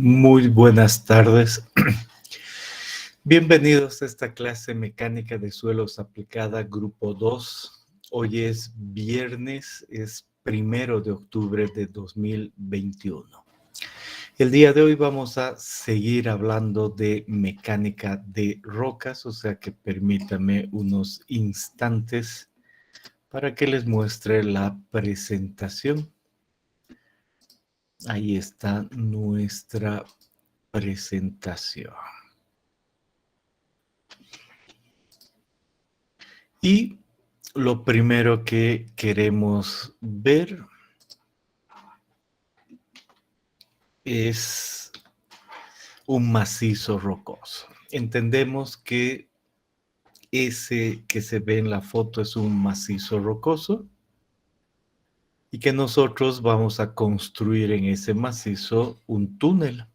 Muy buenas tardes. Bienvenidos a esta clase mecánica de suelos aplicada, grupo 2. Hoy es viernes, es 1 de octubre de 2021. El día de hoy vamos a seguir hablando de mecánica de rocas, o sea que permítanme unos instantes para que les muestre la presentación. Ahí está nuestra presentación. Y lo primero que queremos ver es un macizo rocoso. Entendemos que ese que se ve en la foto es un macizo rocoso y que nosotros vamos a construir en ese macizo un túnel.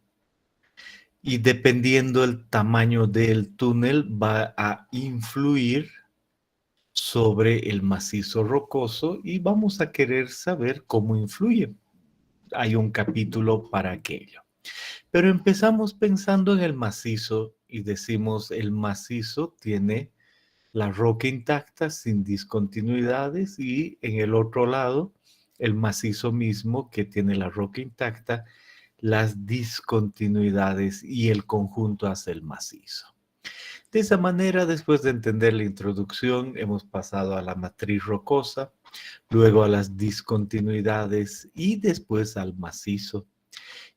Y dependiendo del tamaño del túnel va a influir sobre el macizo rocoso y vamos a querer saber cómo influye. Hay un capítulo para aquello. Pero empezamos pensando en el macizo y decimos el macizo tiene la roca intacta sin discontinuidades y en el otro lado el macizo mismo que tiene la roca intacta, las discontinuidades y el conjunto hace el macizo. De esa manera, después de entender la introducción, hemos pasado a la matriz rocosa, luego a las discontinuidades y después al macizo.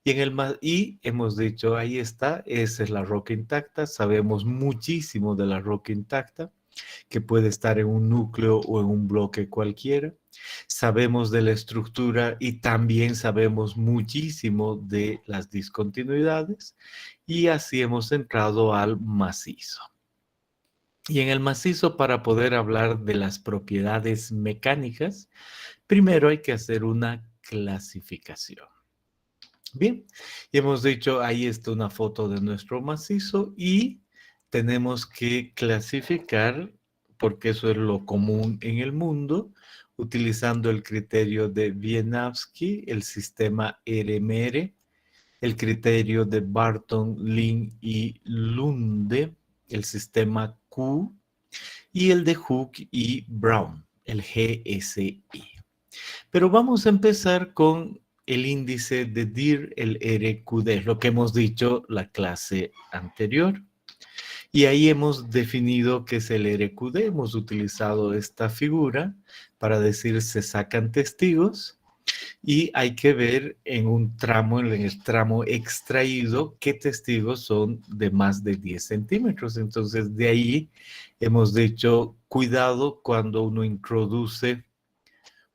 Y hemos dicho, ahí está, esa es la roca intacta, sabemos muchísimo de la roca intacta, que puede estar en un núcleo o en un bloque cualquiera. Sabemos de la estructura y también sabemos muchísimo de las discontinuidades y así hemos entrado al macizo. Y en el macizo, para poder hablar de las propiedades mecánicas, primero hay que hacer una clasificación. Bien, y hemos dicho, ahí está una foto de nuestro macizo y tenemos que clasificar, porque eso es lo común en el mundo, utilizando el criterio de Wieniawski, el sistema RMR, el criterio de Barton, Lin y Lunde, el sistema Q, y el de Hook y Brown, el GSI. Pero vamos a empezar con el índice de DIR, el RQD, lo que hemos dicho la clase anterior. Y ahí hemos definido qué es el RQD. Hemos utilizado esta figura para decir se sacan testigos y hay que ver en un tramo, en el tramo extraído, qué testigos son de más de 10 centímetros. Entonces, de ahí hemos dicho, cuidado cuando uno introduce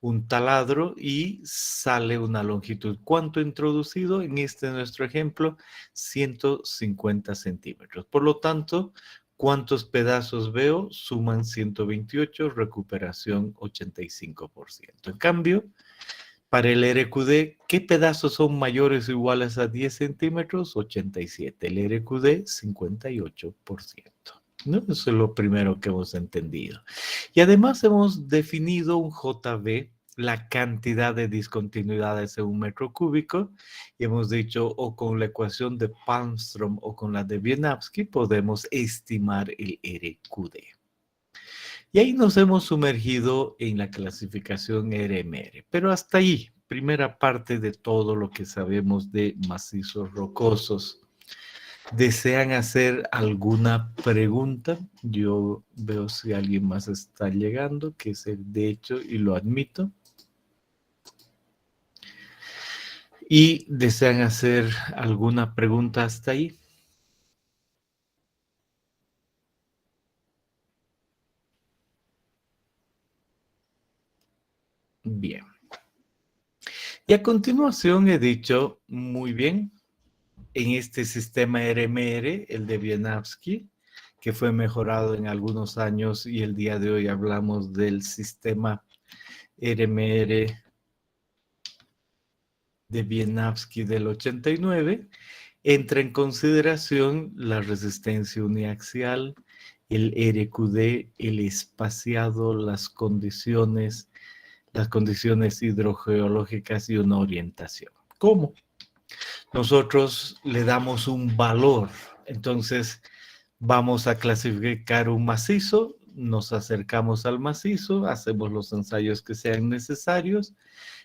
un taladro y sale una longitud. ¿Cuánto introducido? En nuestro ejemplo, 150 centímetros. Por lo tanto, ¿cuántos pedazos veo? Suman 128, recuperación 85%. En cambio, para el RQD, ¿qué pedazos son mayores o iguales a 10 centímetros? 87. El RQD, 58%. ¿No? Eso es lo primero que hemos entendido. Y además hemos definido un JB, la cantidad de discontinuidades en un metro cúbico, y hemos dicho o con la ecuación de Palmström o con la de Wieniawski podemos estimar el RQD. Y ahí nos hemos sumergido en la clasificación RMR, pero hasta ahí, primera parte de todo lo que sabemos de macizos rocosos. ¿Desean hacer alguna pregunta? Yo veo si alguien más está llegando, que es el de hecho, y lo admito. ¿Y desean hacer alguna pregunta hasta ahí? Bien. Y a continuación he dicho, muy bien, en este sistema RMR, el de Wieniawski, que fue mejorado en algunos años y el día de hoy hablamos del sistema RMR de Wieniawski del 89, entra en consideración la resistencia uniaxial, el RQD, el espaciado, las condiciones hidrogeológicas y una orientación. ¿Cómo? nosotros le damos un valor. Entonces, vamos a clasificar un macizo, nos acercamos al macizo, hacemos los ensayos que sean necesarios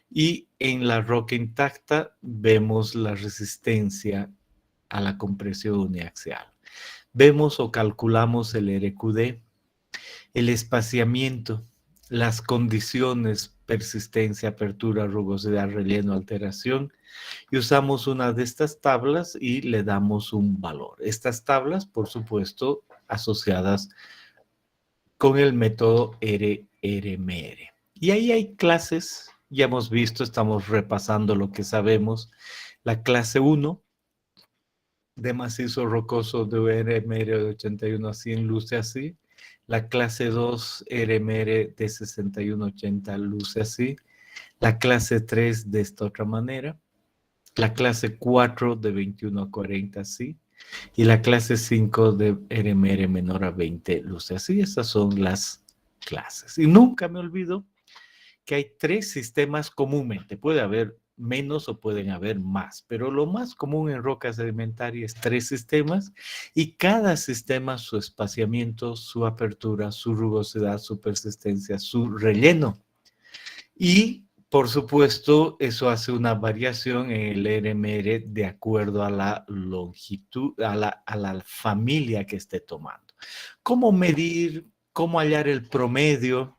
y en la roca intacta vemos la resistencia a la compresión uniaxial. Vemos o calculamos el RQD, el espaciamiento, las condiciones, persistencia, apertura, rugosidad, relleno, alteración, y usamos una de estas tablas y le damos un valor. Estas tablas, por supuesto, asociadas con el método RMR. Y ahí hay clases, ya hemos visto, estamos repasando lo que sabemos. La clase 1 de macizo rocoso de RMR de 81 a 100 luce así. La clase 2 RMR de 61 a 80 luce así. La clase 3 de esta otra manera. La clase 4 de 21 a 40 así. Y la clase 5 de RMR menor a 20 luce así. Esas son las clases. Y nunca me olvido que hay 3 sistemas comúnmente. Puede haber menos o pueden haber más, pero lo más común en roca sedimentaria es 3 sistemas y cada sistema, su espaciamiento, su apertura, su rugosidad, su persistencia, su relleno. Y por supuesto, eso hace una variación en el RMR de acuerdo a la longitud, a la familia que esté tomando. ¿Cómo medir? ¿Cómo hallar el promedio?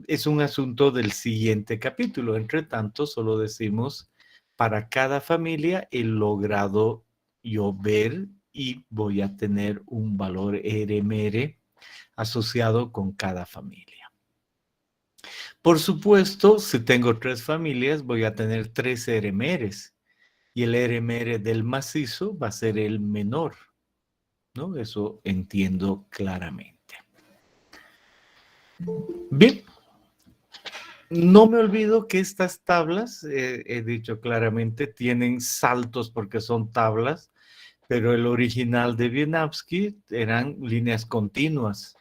Es un asunto del siguiente capítulo. Entre tanto, solo decimos para cada familia he logrado yo ver y voy a tener un valor RMR asociado con cada familia. Por supuesto, si tengo 3 familias, voy a tener 3 RMRs y el RMR del macizo va a ser el menor, ¿no? Eso entiendo claramente. Bien. No me olvido que estas tablas, he dicho claramente, tienen saltos porque son tablas, pero el original de Wieniawski eran líneas continuas.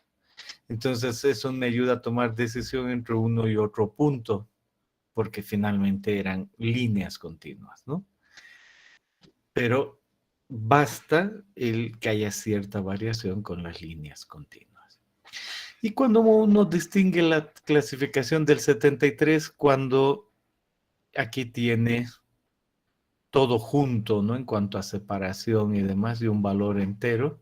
Entonces eso me ayuda a tomar decisión entre uno y otro punto, porque finalmente eran líneas continuas, ¿no? Pero basta el que haya cierta variación con las líneas continuas. Y cuando uno distingue la clasificación del 73, cuando aquí tiene todo junto, ¿no? En cuanto a separación y demás, y un valor entero.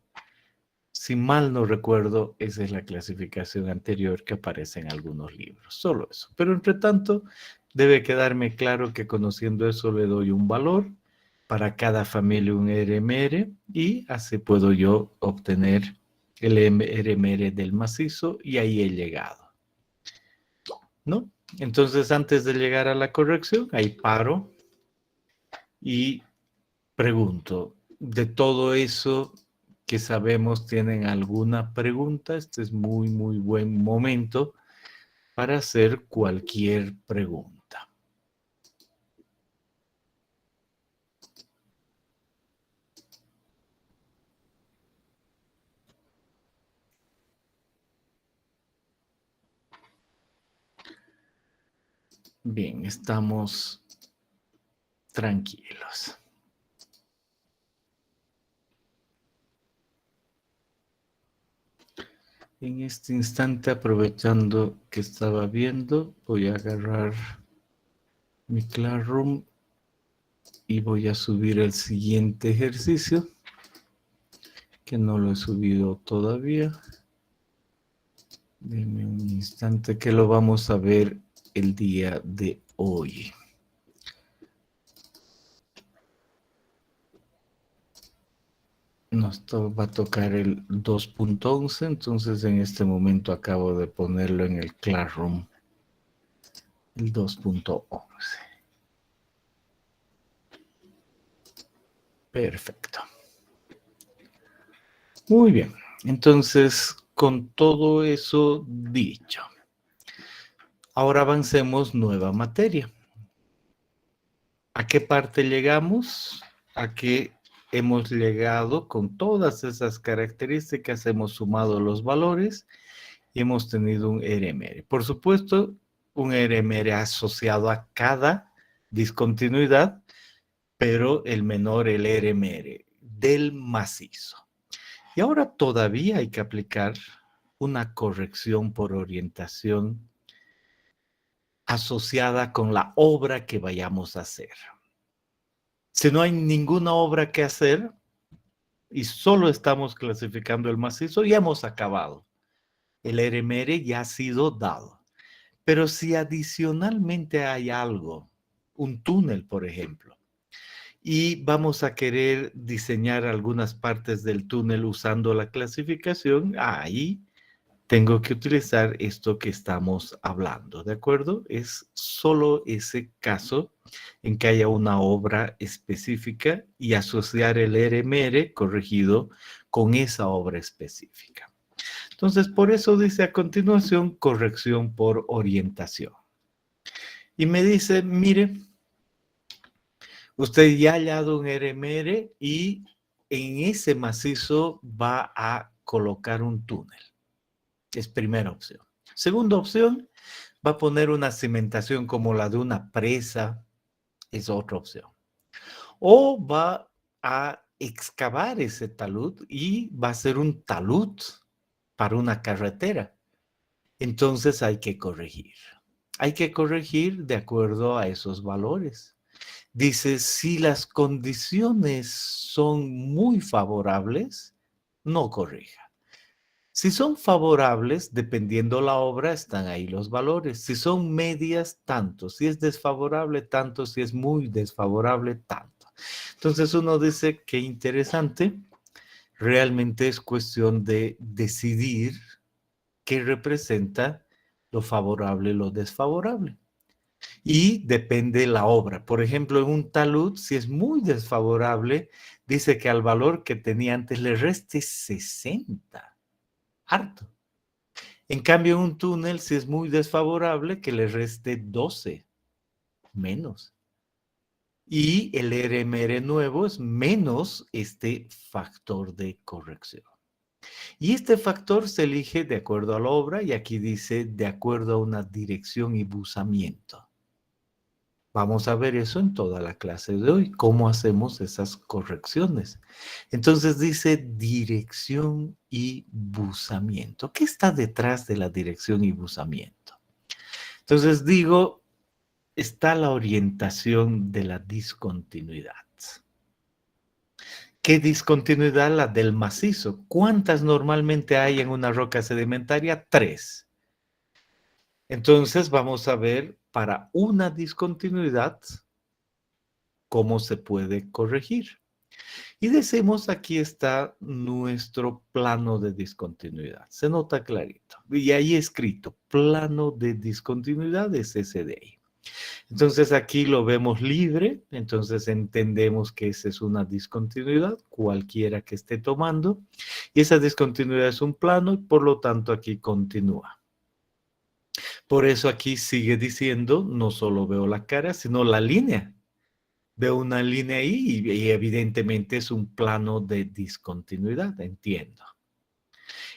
Si mal no recuerdo, esa es la clasificación anterior que aparece en algunos libros. Solo eso. Pero entre tanto, debe quedarme claro que conociendo eso le doy un valor para cada familia un RMR y así puedo yo obtener el RMR del macizo y ahí he llegado, ¿no? Entonces, antes de llegar a la corrección, ahí paro y pregunto, de todo eso que sabemos, ¿tienen alguna pregunta? Este es muy, muy buen momento para hacer cualquier pregunta. Bien, estamos tranquilos. En este instante, aprovechando que estaba viendo, voy a agarrar mi Classroom y voy a subir el siguiente ejercicio, que no lo he subido todavía. Denme un instante que lo vamos a ver el día de hoy. Nos va a tocar el 2.11, entonces en este momento acabo de ponerlo en el Classroom, el 2.11. Perfecto. Muy bien, entonces con todo eso dicho, ahora avancemos nueva materia. ¿A qué parte llegamos? A que hemos llegado con todas esas características, hemos sumado los valores y hemos tenido un RMR. Por supuesto, un RMR asociado a cada discontinuidad pero el menor el RMR del macizo. Y ahora todavía hay que aplicar una corrección por orientación asociada con la obra que vayamos a hacer. Si no hay ninguna obra que hacer y solo estamos clasificando el macizo, ya hemos acabado. El RMR ya ha sido dado. Pero si adicionalmente hay algo, un túnel, por ejemplo, y vamos a querer diseñar algunas partes del túnel usando la clasificación, ahí tengo que utilizar esto que estamos hablando, ¿de acuerdo? Es solo ese caso en que haya una obra específica y asociar el RMR corregido con esa obra específica. Entonces, por eso dice a continuación corrección por orientación. Y me dice, mire, usted ya ha hallado un RMR y en ese macizo va a colocar un túnel. Es primera opción. Segunda opción, va a poner una cimentación como la de una presa. Es otra opción. O va a excavar ese talud y va a ser un talud para una carretera. Entonces hay que corregir. Hay que corregir de acuerdo a esos valores. Dice, si las condiciones son muy favorables, no corrija. Si son favorables, dependiendo la obra, están ahí los valores. Si son medias, tanto. Si es desfavorable, tanto. Si es muy desfavorable, tanto. Entonces uno dice, qué interesante. Realmente es cuestión de decidir qué representa lo favorable y lo desfavorable. Y depende la obra. Por ejemplo, en un talud, si es muy desfavorable, dice que al valor que tenía antes le reste 60. Harto. En cambio, en un túnel, si es muy desfavorable, que le reste 12 menos. Y el RMR nuevo es menos este factor de corrección. Y este factor se elige de acuerdo a la obra y aquí dice de acuerdo a una dirección y buzamiento. Vamos a ver eso en toda la clase de hoy, cómo hacemos esas correcciones. Entonces dice dirección y buzamiento. ¿Qué está detrás de la dirección y buzamiento? Entonces digo, está la orientación de la discontinuidad. ¿Qué discontinuidad? La del macizo. ¿Cuántas normalmente hay en una roca sedimentaria? 3. Entonces vamos a ver para una discontinuidad cómo se puede corregir. Y decimos, aquí está nuestro plano de discontinuidad. Se nota clarito. Y ahí escrito, plano de discontinuidad es ese de ahí. Entonces aquí lo vemos libre, entonces entendemos que esa es una discontinuidad, cualquiera que esté tomando, y esa discontinuidad es un plano y por lo tanto aquí continúa. Por eso aquí sigue diciendo, no solo veo la cara, sino la línea. Veo una línea ahí y evidentemente es un plano de discontinuidad, entiendo.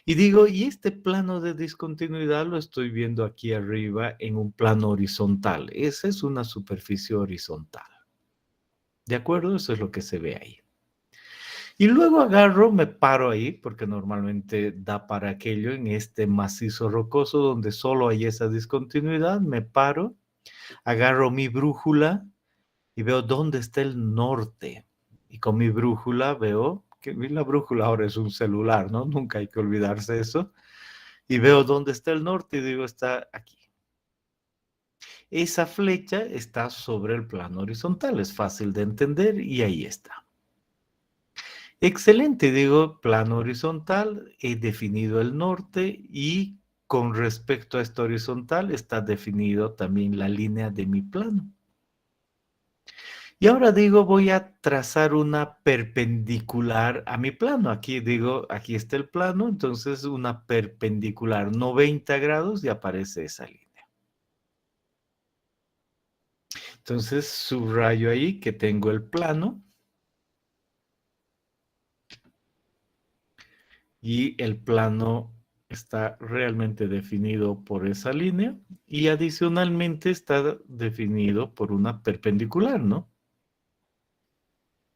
Y digo, y este plano de discontinuidad lo estoy viendo aquí arriba en un plano horizontal. Esa es una superficie horizontal. ¿De acuerdo? Eso es lo que se ve ahí. Y luego agarro, me paro ahí, porque normalmente da para aquello en este macizo rocoso donde solo hay esa discontinuidad. Me paro, agarro mi brújula y veo dónde está el norte. Y con mi brújula veo que la brújula ahora es un celular, ¿no? Nunca hay que olvidarse eso. Y veo dónde está el norte y digo, está aquí. Esa flecha está sobre el plano horizontal, es fácil de entender y ahí está. Excelente, digo, plano horizontal, he definido el norte y con respecto a esta horizontal está definido también la línea de mi plano. Y ahora digo, voy a trazar una perpendicular a mi plano. Aquí digo, aquí está el plano, entonces una perpendicular 90 grados y aparece esa línea. Entonces subrayo ahí que tengo el plano y el plano está realmente definido por esa línea y adicionalmente está definido por una perpendicular, ¿no?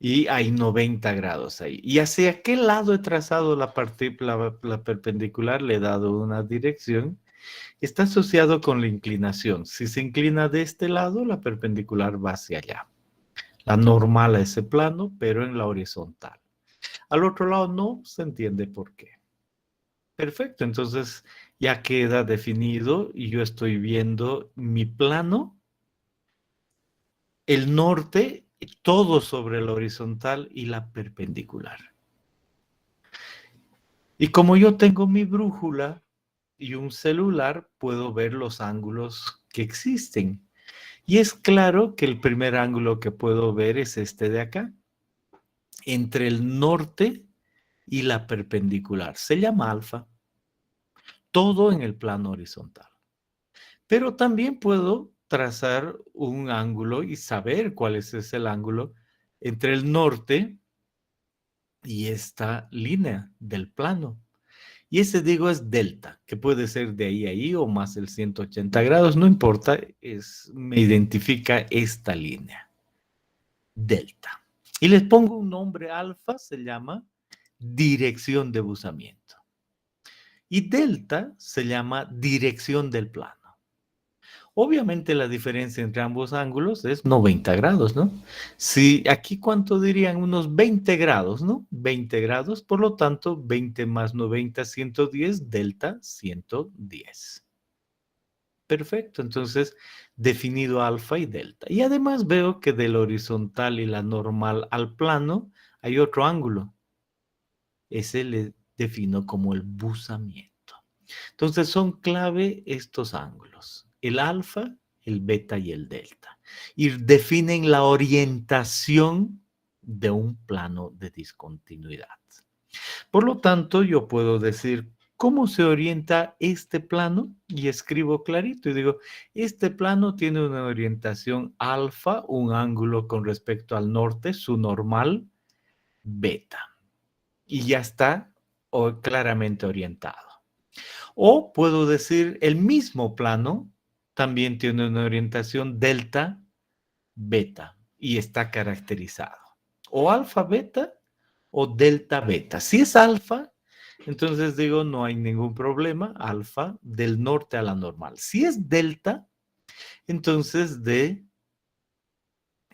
y hay 90 grados ahí. ¿Y hacia qué lado he trazado la perpendicular? Le he dado una dirección. Está asociado con la inclinación. Si se inclina de este lado, la perpendicular va hacia allá. La normal a ese plano, pero en la horizontal. Al otro lado no se entiende por qué. Perfecto, entonces ya queda definido y yo estoy viendo mi plano, el norte, todo sobre la horizontal y la perpendicular. Y como yo tengo mi brújula y un celular, puedo ver los ángulos que existen. Y es claro que el primer ángulo que puedo ver es este de acá, entre el norte y la perpendicular. Se llama alfa, todo en el plano horizontal. Pero también puedo trazar un ángulo y saber cuál es ese ángulo entre el norte y esta línea del plano. Y ese digo es delta, que puede ser de ahí a ahí o más el 180 grados, no importa, me identifica esta línea, delta. Y les pongo un nombre alfa, se llama dirección de buzamiento. Y delta se llama dirección del plano. Obviamente la diferencia entre ambos ángulos es 90 grados, ¿no? Si aquí cuánto dirían unos 20 grados, ¿no? 20 grados, por lo tanto 20 más 90, 110, delta 110. Perfecto, entonces definido alfa y delta. Y además veo que del horizontal y la normal al plano hay otro ángulo. Ese le defino como el buzamiento. Entonces son clave estos ángulos, el alfa, el beta y el delta. Y definen la orientación de un plano de discontinuidad. Por lo tanto, yo puedo decir cómo se orienta este plano y escribo clarito y digo, este plano tiene una orientación alfa, un ángulo con respecto al norte, su normal, beta. Y ya está claramente orientado. O puedo decir el mismo plano también tiene una orientación delta, beta y está caracterizado. O alfa, beta o delta, beta. Si es alfa, entonces digo no hay ningún problema, alfa del norte a la normal. Si es delta, entonces de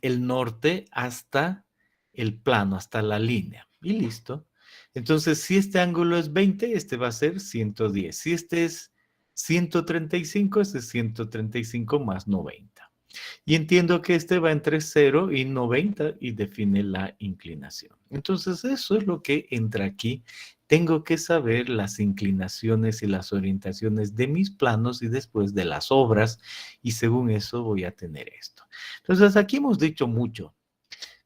el norte hasta el plano, hasta la línea. Y listo. Entonces, si este ángulo es 20, este va a ser 110. Si este es 135, este es 135 más 90. Y entiendo que este va entre 0 y 90 y define la inclinación. Entonces, eso es lo que entra aquí. Tengo que saber las inclinaciones y las orientaciones de mis planos y después de las obras, y según eso voy a tener esto. Entonces, aquí hemos dicho mucho.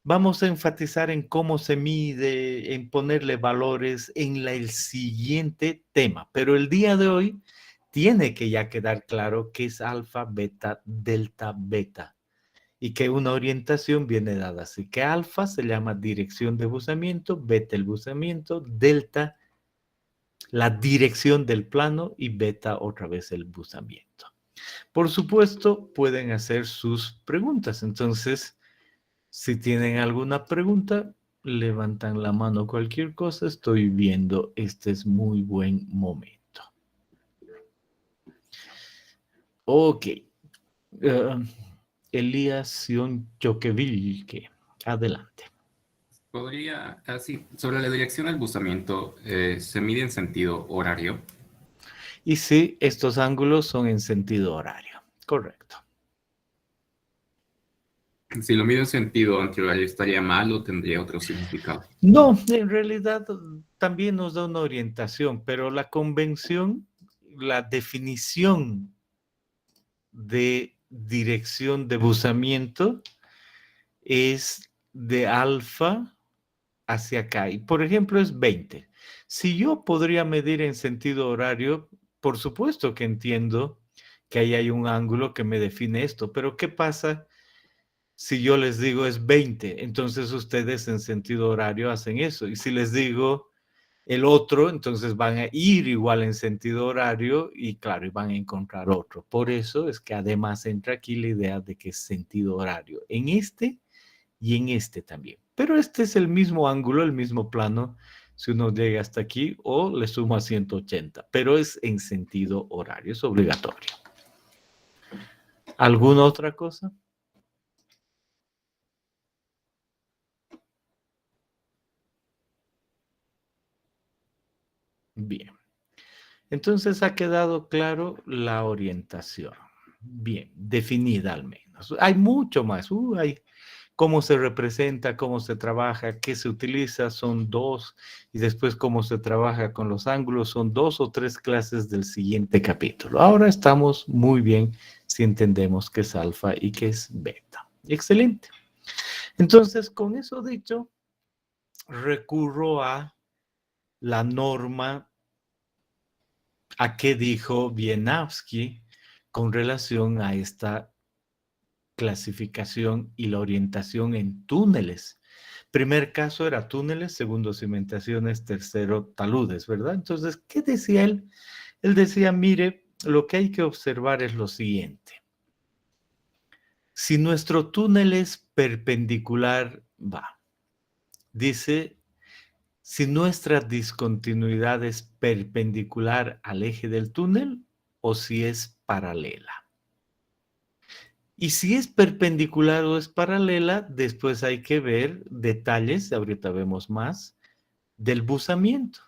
Vamos a enfatizar en cómo se mide, en ponerle valores en el siguiente tema, pero el día de hoy tiene que ya quedar claro qué es alfa, beta, delta, beta y que una orientación viene dada. Así que alfa se llama dirección de buzamiento, beta el buzamiento, delta la dirección del plano y beta otra vez el buzamiento. Por supuesto, pueden hacer sus preguntas. Entonces, si tienen alguna pregunta, levantan la mano cualquier cosa. Estoy viendo, este es muy buen momento. Ok. Elías Sion Choquevilque. Adelante. Podría, así, sobre la dirección del buzamiento, se mide en sentido horario. Y sí, estos ángulos son en sentido horario. Correcto. Si lo mido en sentido antihorario, ¿estaría mal o tendría otro significado? No, en realidad también nos da una orientación, pero la convención, la definición de dirección de buzamiento es de alfa hacia acá. Y por ejemplo es 20. Si yo podría medir en sentido horario, por supuesto que entiendo que ahí hay un ángulo que me define esto, pero ¿qué pasa si yo les digo es 20? Entonces ustedes en sentido horario hacen eso. Y si les digo el otro, entonces van a ir igual en sentido horario y claro, y van a encontrar otro. Por eso es que además entra aquí la idea de que es sentido horario en este y en este también. Pero este es el mismo ángulo, el mismo plano, si uno llega hasta aquí, o le sumo a 180, pero es en sentido horario, es obligatorio. ¿Alguna otra cosa? Bien. Entonces ha quedado claro la orientación. Bien, definida al menos. Hay mucho más. Hay cómo se representa, cómo se trabaja, qué se utiliza, son dos, y después cómo se trabaja con los ángulos, son 2 o 3 clases del siguiente capítulo. Ahora estamos muy bien si entendemos qué es alfa y qué es beta. Excelente. Entonces, con eso dicho, recurro a la norma, a qué dijo Wieniawski con relación a esta clasificación y la orientación en túneles. Primer caso era túneles, segundo cimentaciones, tercero taludes, ¿verdad? Entonces, ¿qué decía él? Él decía, mire, lo que hay que observar es lo siguiente. Si nuestro túnel es perpendicular, dice, si nuestra discontinuidad es perpendicular al eje del túnel o si es paralela. Y si es perpendicular o es paralela, después hay que ver detalles, ahorita vemos más, del buzamiento.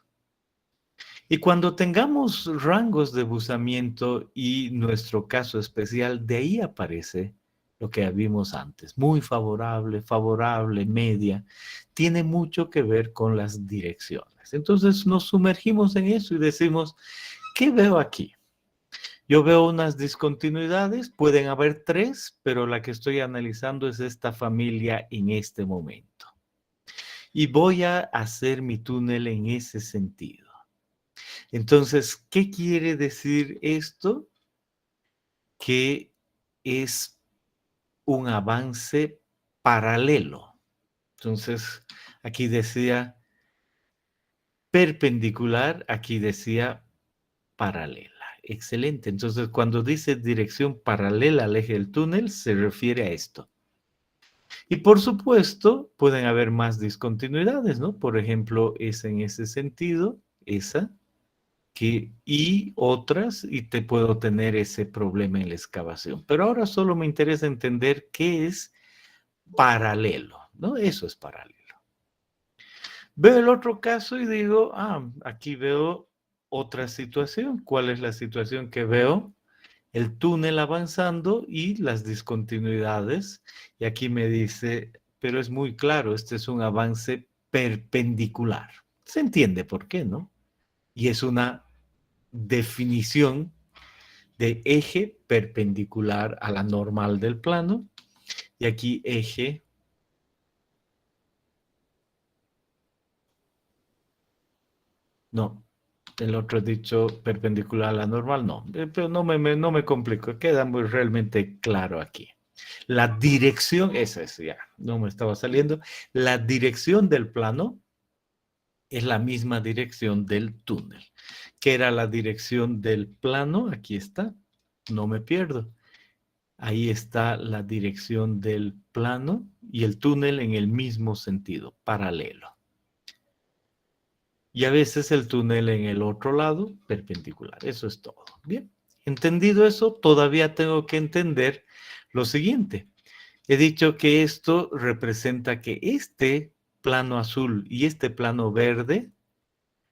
Y cuando tengamos rangos de buzamiento y nuestro caso especial, de ahí aparece lo que vimos antes, muy favorable, favorable, media, tiene mucho que ver con las direcciones. Entonces nos sumergimos en eso y decimos, ¿qué veo aquí? Yo veo unas discontinuidades, pueden haber 3, pero la que estoy analizando es esta familia en este momento. Y voy a hacer mi túnel en ese sentido. Entonces, ¿qué quiere decir esto? Que es un avance paralelo. Entonces, aquí decía perpendicular, aquí decía paralela. Excelente. Entonces, cuando dice dirección paralela al eje del túnel, se refiere a esto. Y por supuesto, pueden haber más discontinuidades, ¿no? Por ejemplo, esa en ese sentido, esa, y otras, y te puedo tener ese problema en la excavación. Pero ahora solo me interesa entender qué es paralelo, ¿no? Eso es paralelo. Veo el otro caso y digo, aquí veo otra situación. ¿Cuál es la situación que veo? El túnel avanzando y las discontinuidades. Y aquí me dice, pero es muy claro, este es un avance perpendicular. Se entiende por qué, ¿no? Y es una definición de eje perpendicular a la normal del plano. Y aquí eje no, el otro dicho perpendicular a la normal, no, pero no me complico, queda muy realmente claro aquí. La dirección, esa es ya, no me estaba saliendo, la dirección del plano es la misma dirección del túnel. ¿Qué era la dirección del plano? Aquí está, no me pierdo. Ahí está la dirección del plano y el túnel en el mismo sentido, paralelo. Y a veces el túnel en el otro lado, perpendicular. Eso es todo. Bien, entendido eso, todavía tengo que entender lo siguiente. He dicho que esto representa que este plano azul y este plano verde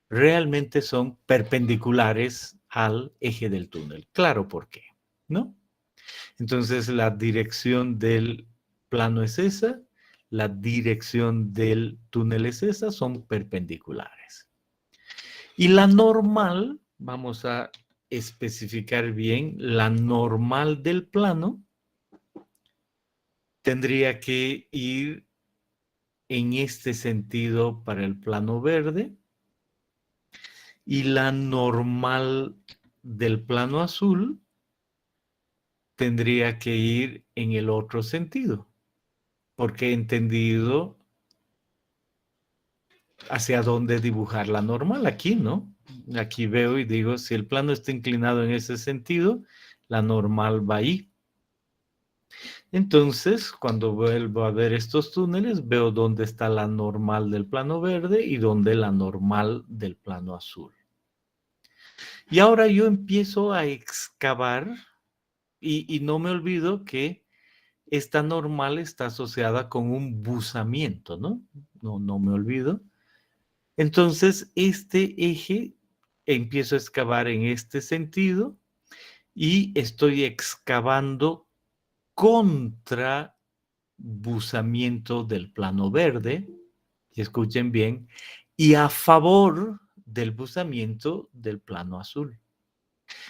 realmente son perpendiculares al eje del túnel. Claro por qué, ¿no? Entonces la dirección del plano es esa, la dirección del túnel es esa, son perpendiculares. Y la normal, vamos a especificar bien, la normal del plano tendría que ir en este sentido para el plano verde y la normal del plano azul tendría que ir en el otro sentido, porque he entendido hacia dónde dibujar la normal aquí, ¿no? Aquí veo y digo, si el plano está inclinado en ese sentido, la normal va ahí. Entonces, cuando vuelvo a ver estos túneles, veo dónde está la normal del plano verde y dónde la normal del plano azul. Y ahora yo empiezo a excavar y no me olvido que esta normal está asociada con un buzamiento, ¿no? No me olvido. Entonces, este eje empiezo a excavar en este sentido y estoy excavando contra buzamiento del plano verde, y escuchen bien, y a favor del buzamiento del plano azul.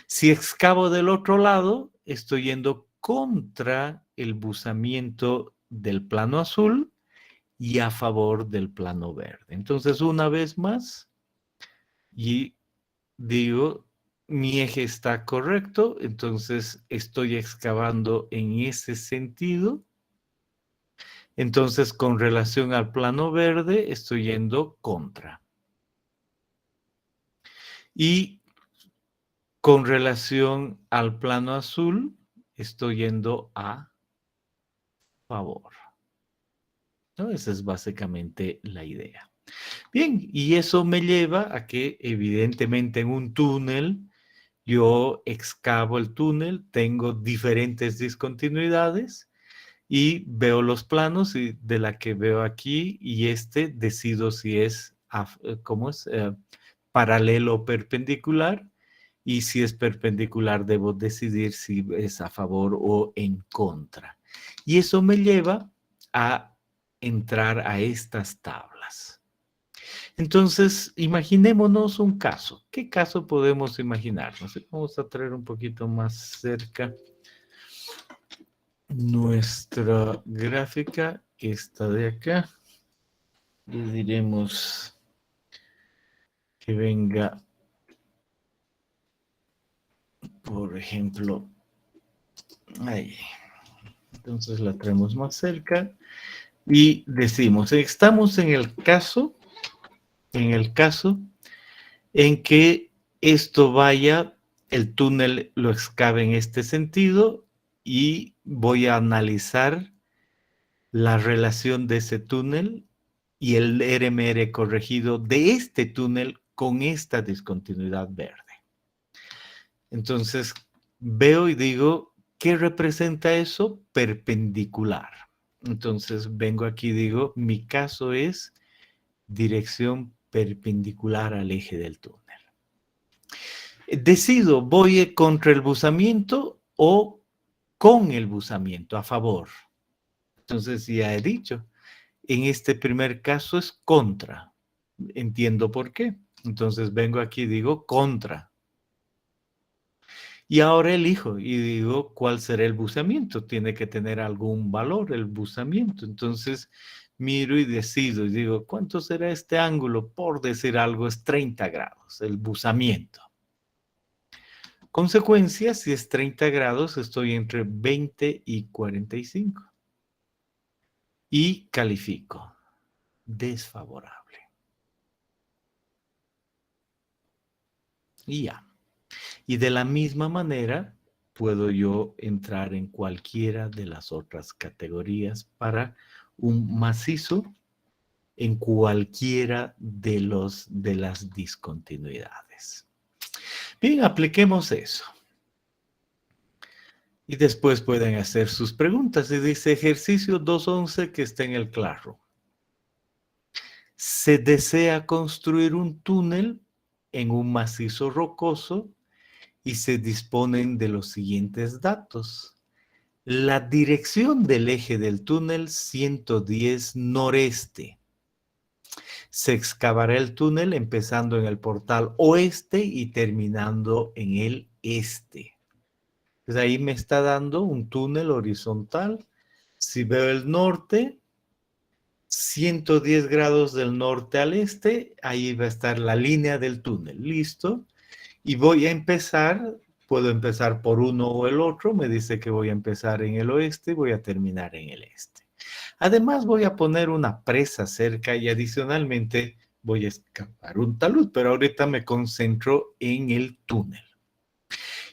Si excavo del otro lado, estoy yendo contra el buzamiento del plano azul y a favor del plano verde. Entonces, una vez más, y digo, mi eje está correcto, entonces estoy excavando en ese sentido. Entonces, con relación al plano verde, estoy yendo contra. Y con relación al plano azul, estoy yendo a favor, ¿no? Esa es básicamente la idea. Bien, y eso me lleva a que evidentemente en un túnel, yo excavo el túnel, tengo diferentes discontinuidades y veo los planos y de la que veo aquí y decido si es, ¿cómo es? Paralelo o perpendicular, y si es perpendicular debo decidir si es a favor o en contra. Y eso me lleva a entrar a estas tablas. Entonces, imaginémonos un caso. ¿Qué caso podemos imaginarnos? Vamos a traer un poquito más cerca nuestra gráfica, esta de acá. Le diremos que venga, por ejemplo, ahí. Entonces la traemos más cerca y decimos, estamos en el caso en que esto vaya, el túnel lo excave en este sentido y voy a analizar la relación de ese túnel y el RMR corregido de este túnel con esta discontinuidad verde. Entonces, veo y digo, ¿qué representa eso? Perpendicular. Entonces, vengo aquí y digo, mi caso es dirección perpendicular al eje del túnel. Decido, ¿voy contra el buzamiento o con el buzamiento, a favor? Entonces, ya he dicho, en este primer caso es contra. Entiendo por qué. Entonces vengo aquí y digo contra. Y ahora elijo y digo cuál será el buzamiento. Tiene que tener algún valor el buzamiento. Entonces miro y decido y digo, ¿cuánto será este ángulo? Por decir algo, es 30 grados, el buzamiento. Consecuencia, si es 30 grados, estoy entre 20 y 45. Y califico. Desfavorable. Y ya. Y de la misma manera, puedo yo entrar en cualquiera de las otras categorías para un macizo en cualquiera de las discontinuidades. Bien, apliquemos eso. Y después pueden hacer sus preguntas. Y dice ejercicio 211 que está en el Classroom. Se desea construir un túnel en un macizo rocoso y se disponen de los siguientes datos. La dirección del eje del túnel 110 noreste. Se excavará el túnel empezando en el portal oeste y terminando en el este. Pues ahí me está dando un túnel horizontal. Si veo el norte, 110 grados del norte al este, ahí va a estar la línea del túnel. ¿Listo? Y voy a empezar, puedo empezar por uno o el otro, me dice que voy a empezar en el oeste y voy a terminar en el este. Además voy a poner una presa cerca y adicionalmente voy a excavar un talud, pero ahorita me concentro en el túnel.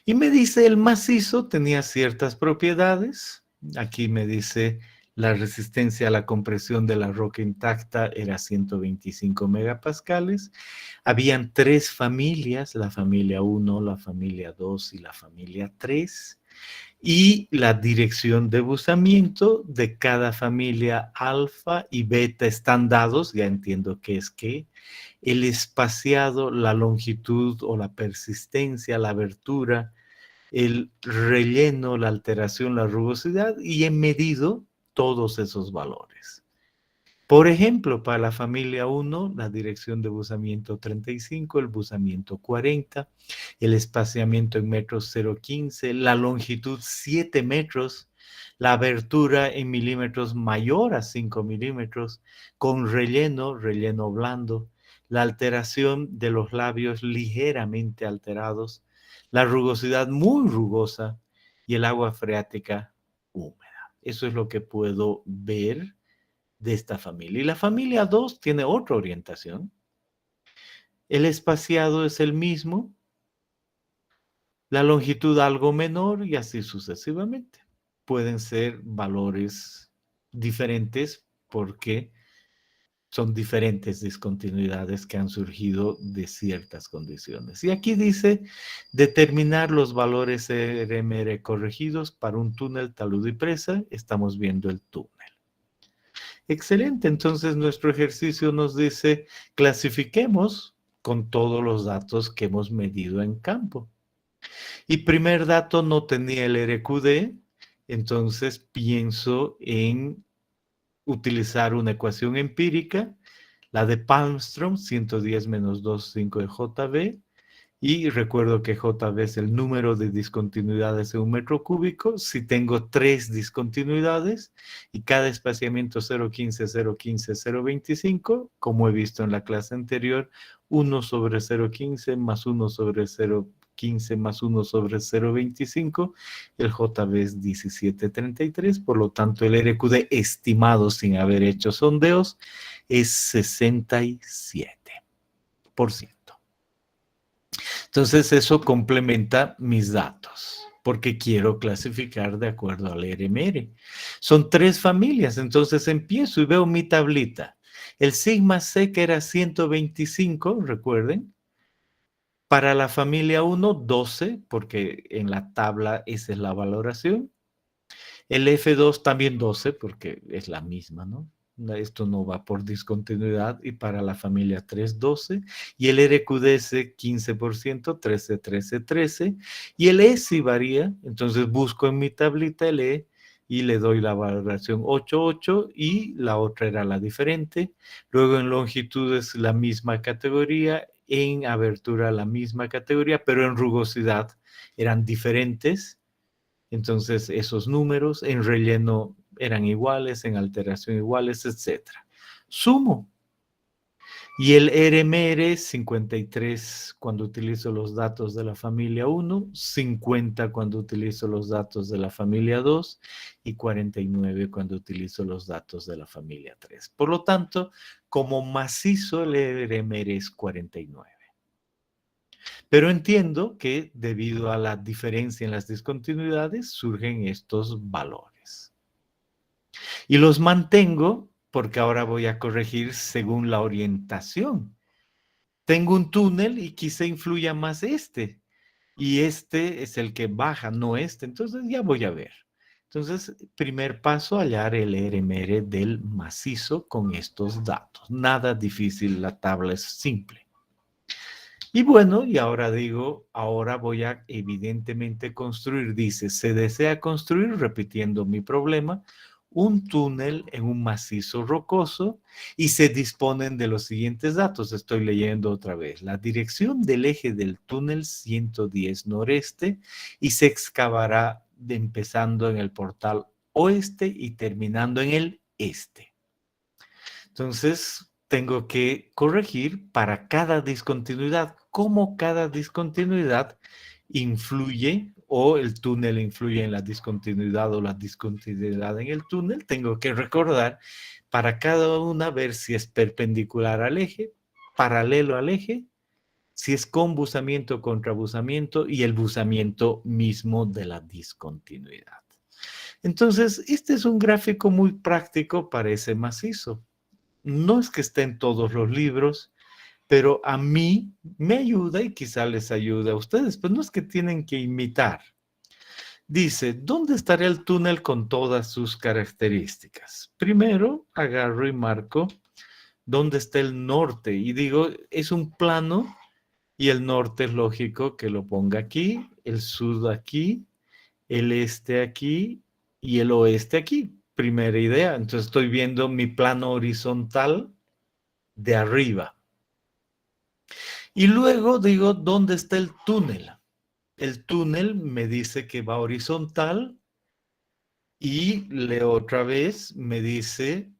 Y me dice el macizo tenía ciertas propiedades Aquí me dice la resistencia a la compresión de la roca intacta era 125 megapascales. Habían 3 familias, la familia 1, la familia 2 y la familia 3. Y la dirección de buzamiento de cada familia alfa y beta están dados, ya entiendo qué es qué. El espaciado, la longitud o la persistencia, la abertura, el relleno, la alteración, la rugosidad, y he medido todos esos valores. Por ejemplo, para la familia 1, la dirección de buzamiento 35, el buzamiento 40, el espaciamiento en metros 0,15, la longitud 7 metros, la abertura en milímetros mayor a 5 milímetros, con relleno, relleno blando, la alteración de los labios ligeramente alterados, la rugosidad muy rugosa y el agua freática húmeda. Eso es lo que puedo ver de esta familia. Y la familia 2 tiene otra orientación. El espaciado es el mismo, la longitud algo menor y así sucesivamente. Pueden ser valores diferentes porque son diferentes discontinuidades que han surgido de ciertas condiciones. Y aquí dice determinar los valores RMR corregidos para un túnel talud y presa. Estamos viendo el túnel. Excelente, entonces nuestro ejercicio nos dice clasifiquemos con todos los datos que hemos medido en campo. Y primer dato, no tenía el RQD, entonces pienso en utilizar una ecuación empírica, la de Palmström, 110 menos 2,5 de JB, y recuerdo que JB es el número de discontinuidades en un metro cúbico. Si tengo 3 discontinuidades y cada espaciamiento 0,15, 0,15, 0,25, como he visto en la clase anterior, 1 sobre 0,15 más 1 sobre 0,15 más 1 sobre 0,25, el JB es 17,33, por lo tanto el RQD estimado sin haber hecho sondeos es 67%. Entonces eso complementa mis datos, porque quiero clasificar de acuerdo al RMR. Son 3 familias, entonces empiezo y veo mi tablita. El sigma C que era 125, recuerden. Para la familia 1, 12, porque en la tabla esa es la valoración. El F2 también 12, porque es la misma, ¿no? Esto no va por discontinuidad. Y para la familia 3, 12. Y el RQDS 15%, 13, 13, 13. Y el ESI varía. Entonces busco en mi tablita el E y le doy la valoración 8, 8. Y la otra era la diferente. Luego en longitudes la misma categoría. En abertura la misma categoría, pero en rugosidad eran diferentes. Entonces, esos números en relleno eran iguales, en alteración iguales, etc. Sumo. Y el RMR 53 cuando utilizo los datos de la familia 1, 50 cuando utilizo los datos de la familia 2 y 49 cuando utilizo los datos de la familia 3. Por lo tanto, como macizo el RMR es 49. Pero entiendo que debido a la diferencia en las discontinuidades surgen estos valores. Y los mantengo porque ahora voy a corregir según la orientación. Tengo un túnel y quizá influya más este. Y este es el que baja, no este. Entonces ya voy a ver. Entonces, primer paso, hallar el RMR del macizo con estos datos. Nada difícil, la tabla es simple. Y bueno, y ahora digo, ahora voy a evidentemente construir, dice, se desea construir, repitiendo mi problema, un túnel en un macizo rocoso y se disponen de los siguientes datos. Estoy leyendo otra vez. La dirección del eje del túnel 110 noreste y se excavará empezando en el portal oeste y terminando en el este. Entonces, tengo que corregir para cada discontinuidad. Cómo cada discontinuidad influye o el túnel influye en la discontinuidad o la discontinuidad en el túnel. Tengo que recordar para cada una ver si es perpendicular al eje, paralelo al eje, si es con buzamiento, contra buzamiento y el buzamiento mismo de la discontinuidad. Entonces, este es un gráfico muy práctico para ese macizo. No es que esté en todos los libros, pero a mí me ayuda y quizá les ayude a ustedes, pero no es que tienen que imitar. Dice, ¿dónde estaría el túnel con todas sus características? Primero, agarro y marco dónde está el norte y digo, es un plano y el norte es lógico que lo ponga aquí, el sur aquí, el este aquí y el oeste aquí. Primera idea. Entonces estoy viendo mi plano horizontal de arriba. Y luego digo, ¿dónde está el túnel? El túnel me dice que va horizontal y leo otra vez, me dice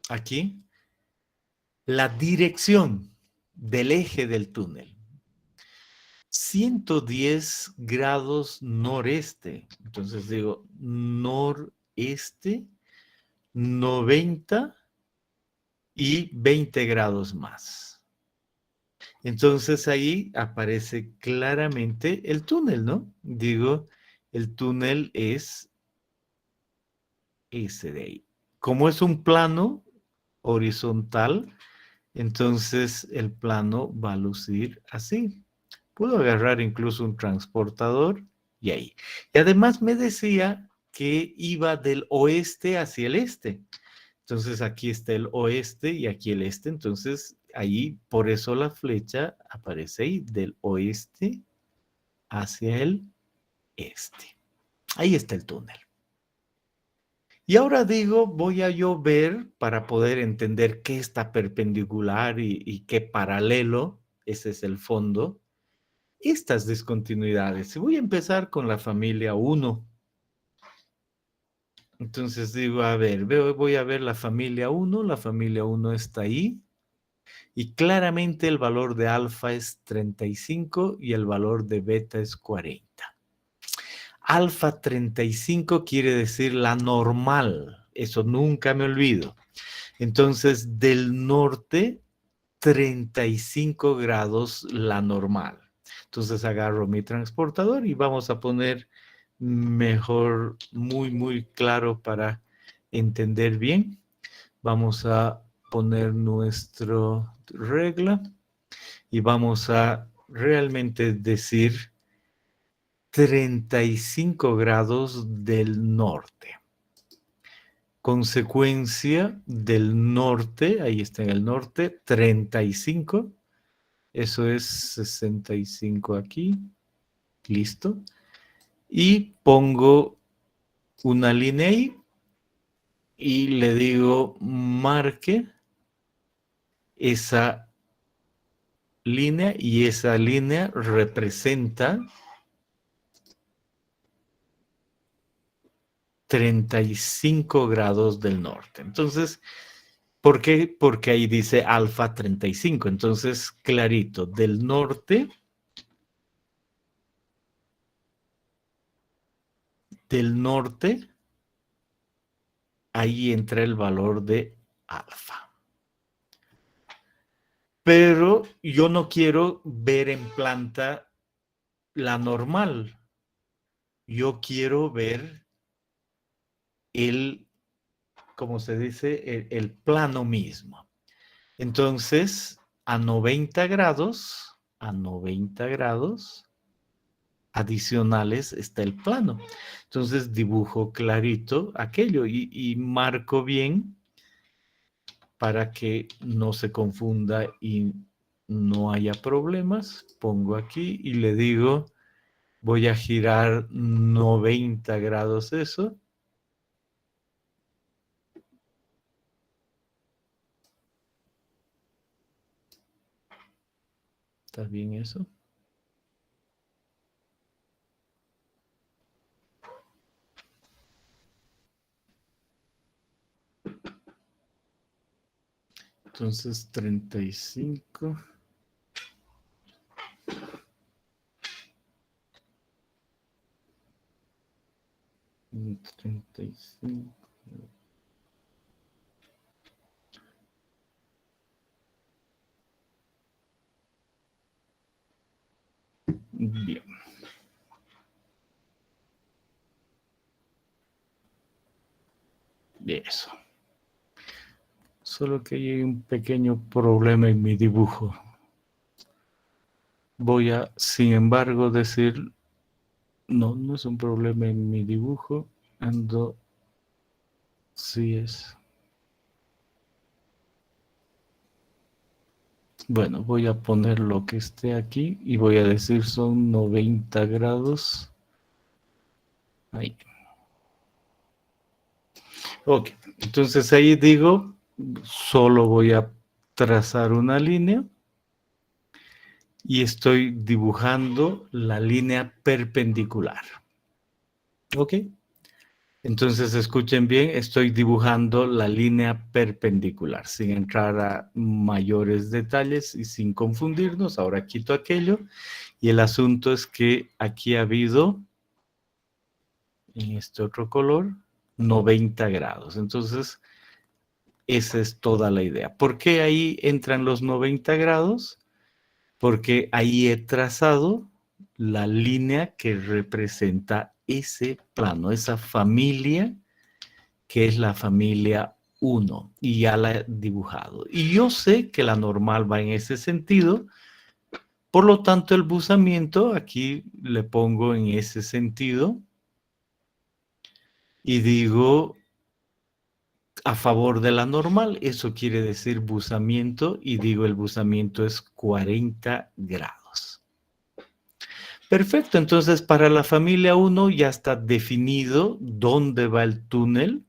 aquí la dirección del eje del túnel. 110 grados noreste. Entonces digo noreste, 90 y 20 grados más. Entonces ahí aparece claramente el túnel, ¿no? Digo, el túnel es ese de ahí. Como es un plano horizontal, entonces el plano va a lucir así. Puedo agarrar incluso un transportador y ahí. Y además me decía que iba del oeste hacia el este. Entonces aquí está el oeste y aquí el este. Entonces ahí, por eso la flecha aparece ahí, del oeste hacia el este. Ahí está el túnel. Y ahora digo, voy a yo ver para poder entender qué está perpendicular y qué paralelo, ese es el fondo, estas discontinuidades. Voy a empezar con la familia 1. Entonces digo, a ver, voy a ver la familia 1 está ahí, y claramente el valor de alfa es 35 y el valor de beta es 40. Alfa 35 quiere decir la normal, eso nunca me olvido. Entonces, del norte, 35 grados la normal. Entonces agarro mi transportador y vamos a poner mejor, muy claro para entender bien. Vamos a poner nuestra regla y vamos a realmente decir 35 grados del norte. Consecuencia del norte, ahí está en el norte, 35. Eso es 65 aquí. Listo. Y pongo una línea ahí y le digo marque esa línea y esa línea representa 35 grados del norte. Entonces, ¿por qué? Porque ahí dice alfa 35. Entonces, clarito, del norte, ahí entra el valor de alfa. Pero yo no quiero ver en planta la normal. Yo quiero ver el, como se dice, el plano mismo. Entonces, a 90 grados adicionales está el plano. Entonces, dibujo clarito aquello y marco bien para que no se confunda y no haya problemas. Pongo aquí y le digo, voy a girar 90 grados eso. ¿Está bien eso? Entonces 35. Y 35. Bien. Eso. Solo que hay un pequeño problema en mi dibujo. Voy a, sin embargo, decir, no, no es un problema en mi dibujo. Ando, sí es. Bueno, voy a poner lo que esté aquí y voy a decir son 90 grados. Ahí. Ok, entonces ahí digo, solo voy a trazar una línea y estoy dibujando la línea perpendicular. Ok, entonces escuchen bien, estoy dibujando la línea perpendicular sin entrar a mayores detalles y sin confundirnos. Ahora quito aquello y el asunto es que aquí ha habido, en este otro color, 90 grados. Entonces, esa es toda la idea. ¿Por qué ahí entran los 90 grados? Porque ahí he trazado la línea que representa ese plano, esa familia que es la familia 1 y ya la he dibujado. Y yo sé que la normal va en ese sentido, por lo tanto el buzamiento aquí le pongo en ese sentido y digo a favor de la normal, eso quiere decir buzamiento y digo el buzamiento es 40 grados. Perfecto, entonces para la familia 1 ya está definido dónde va el túnel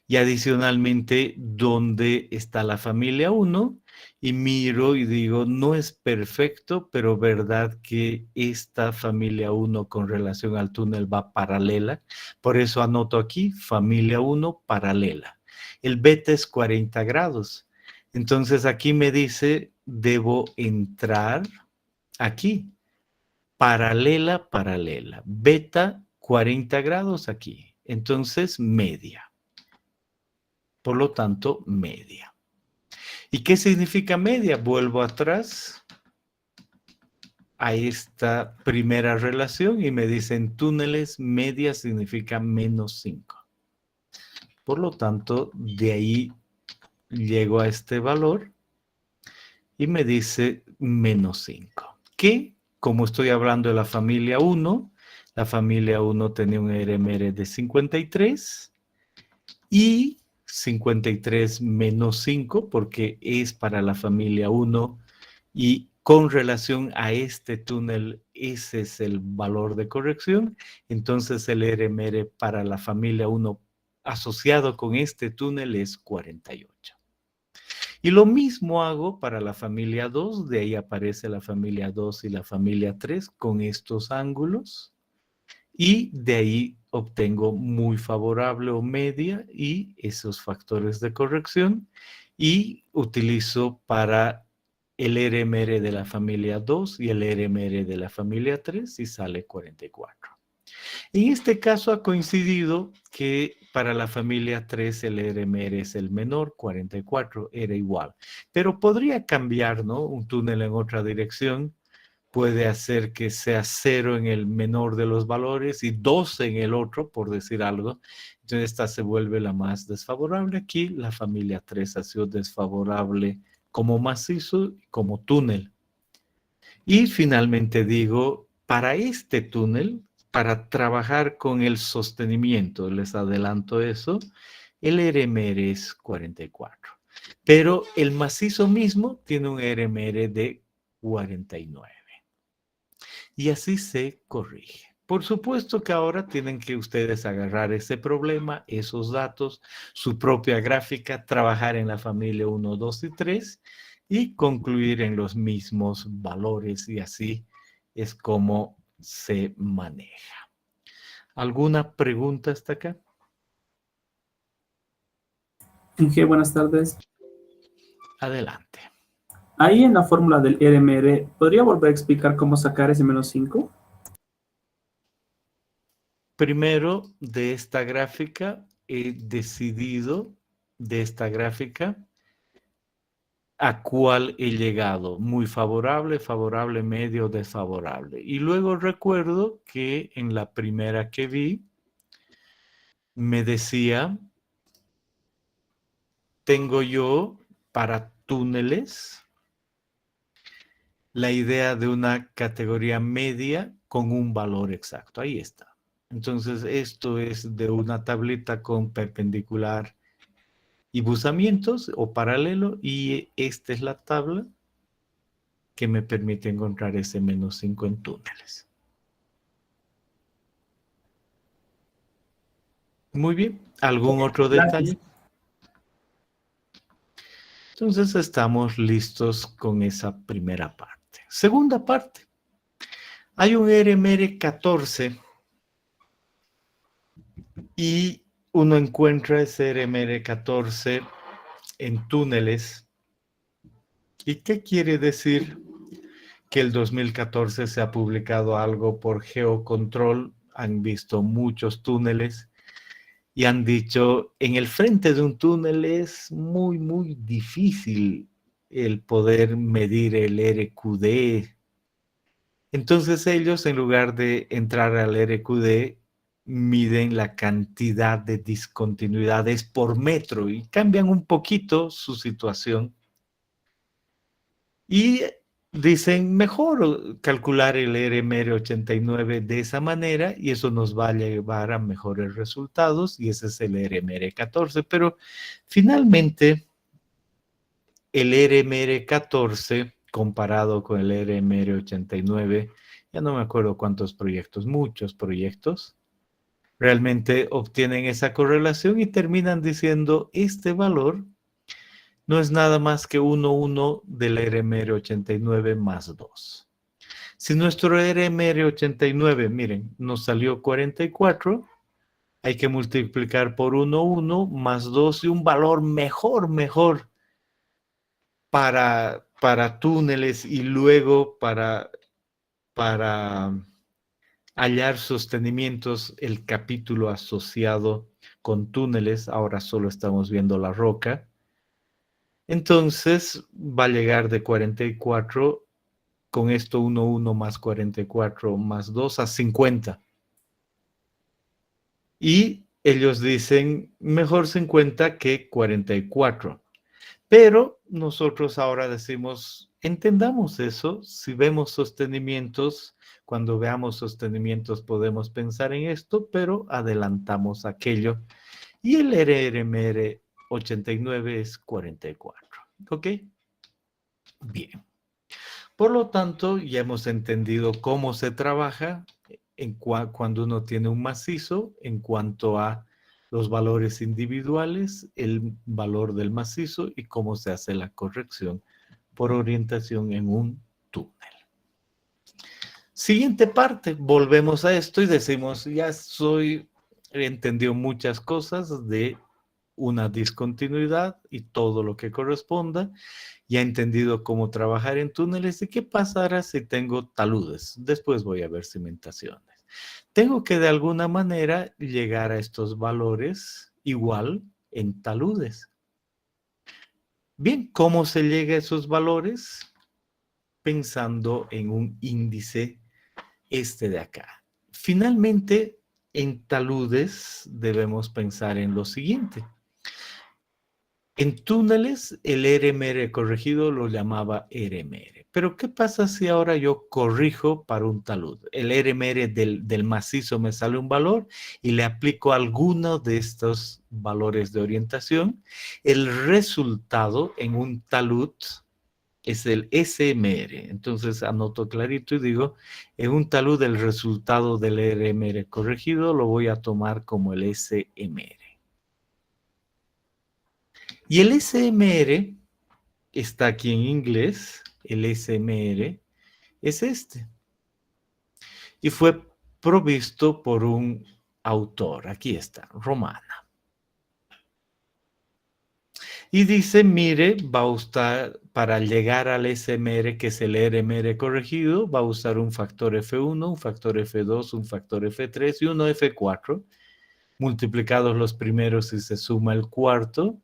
y adicionalmente dónde está la familia 1 y miro y digo, no es perfecto, pero verdad que esta familia 1 con relación al túnel va paralela, por eso anoto aquí familia 1 paralela. El beta es 40 grados, entonces aquí me dice, debo entrar aquí, paralela, paralela, beta 40 grados aquí, entonces media. Por lo tanto, media. ¿Y qué significa media? Vuelvo atrás a esta primera relación y me dicen túneles, media significa menos 5. Por lo tanto, de ahí llego a este valor y me dice menos 5. Que, como estoy hablando de la familia 1 tenía un RMR de 53 y 53 menos 5 porque es para la familia 1 y con relación a este túnel ese es el valor de corrección, entonces el RMR para la familia 1 asociado con este túnel es 48. Y lo mismo hago para la familia 2, de ahí aparece la familia 2 y la familia 3 con estos ángulos y de ahí obtengo muy favorable o media y esos factores de corrección y utilizo para el RMR de la familia 2 y el RMR de la familia 3 y sale 44. En este caso ha coincidido que para la familia 3 el RMR es el menor, 44 era igual, pero podría cambiar, ¿no? Un túnel en otra dirección puede hacer que sea 0 en el menor de los valores y 2 en el otro, por decir algo. Entonces esta se vuelve la más desfavorable. Aquí la familia 3 ha sido desfavorable como macizo y como túnel. Y finalmente digo, para este túnel, para trabajar con el sostenimiento, les adelanto eso, el RMR es 44. Pero el macizo mismo tiene un RMR de 49. Y así se corrige. Por supuesto que ahora tienen que ustedes agarrar ese problema, esos datos, su propia gráfica, trabajar en la familia 1, 2 y 3 y concluir en los mismos valores y así es como se maneja. ¿Alguna pregunta hasta acá? Inge, buenas tardes. Adelante. Ahí en la fórmula del RMR, ¿podría volver a explicar cómo sacar ese menos 5? Primero, de esta gráfica, he decidido de esta gráfica a cuál he llegado, muy favorable, favorable, medio, desfavorable. Y luego recuerdo que en la primera que vi, me decía, tengo yo para túneles la idea de una categoría media con un valor exacto. Ahí está. Entonces, esto es de una tableta con perpendicular y buzamientos o paralelo, y esta es la tabla que me permite encontrar ese -5 en túneles. Muy bien. ¿Algún otro detalle? Entonces estamos listos con esa primera parte. Segunda parte. Hay un RMR14 y uno encuentra ese RMR14 en túneles. ¿Y qué quiere decir? Que el 2014 se ha publicado algo por Geocontrol, han visto muchos túneles y han dicho, en el frente de un túnel es muy, muy difícil el poder medir el RQD. Entonces ellos, en lugar de entrar al RQD, miden la cantidad de discontinuidades por metro y cambian un poquito su situación. Y dicen, mejor calcular el RMR89 de esa manera y eso nos va a llevar a mejores resultados y ese es el RMR14. Pero finalmente el RMR14 comparado con el RMR89, ya no me acuerdo cuántos proyectos, muchos proyectos, realmente obtienen esa correlación y terminan diciendo este valor no es nada más que 1,1 del RMR89 más 2. Si nuestro RMR89, miren, nos salió 44, hay que multiplicar por 1,1 más 2 y un valor mejor para túneles y luego para hallar sostenimientos, el capítulo asociado con túneles. Ahora solo estamos viendo la roca. Entonces va a llegar de 44, con esto 1,1 más 44 más 2 a 50. Y ellos dicen mejor 50 que 44. Pero nosotros ahora decimos, entendamos eso, si vemos sostenimientos, cuando veamos sostenimientos podemos pensar en esto, pero adelantamos aquello. Y el RMR 89 es 44. ¿Ok? Bien. Por lo tanto, ya hemos entendido cómo se trabaja cuando uno tiene un macizo en cuanto a los valores individuales, el valor del macizo y cómo se hace la corrección por orientación en un túnel. Siguiente parte, volvemos a esto y decimos, ya entendió muchas cosas de una discontinuidad y todo lo que corresponda. Ya he entendido cómo trabajar en túneles y qué pasará si tengo taludes. Después voy a ver cimentaciones. Tengo que de alguna manera llegar a estos valores igual en taludes. Bien, ¿cómo se llega a esos valores? Pensando en un índice este de acá. Finalmente, en taludes debemos pensar en lo siguiente. En túneles, el RMR corregido lo llamaba RMR. Pero, ¿qué pasa si ahora yo corrijo para un talud? El RMR del macizo me sale un valor y le aplico alguno de estos valores de orientación. El resultado en un talud es el SMR. Entonces, anoto clarito y digo, en un talud el resultado del RMR corregido lo voy a tomar como el SMR. Y el SMR está aquí en inglés, el SMR es este. Y fue provisto por un autor, aquí está, Romana. Y dice, mire, va a usar, para llegar al SMR, que es el RMR corregido, va a usar un factor F1, un factor F2, un factor F3 y uno F4, multiplicados los primeros y se suma el cuarto,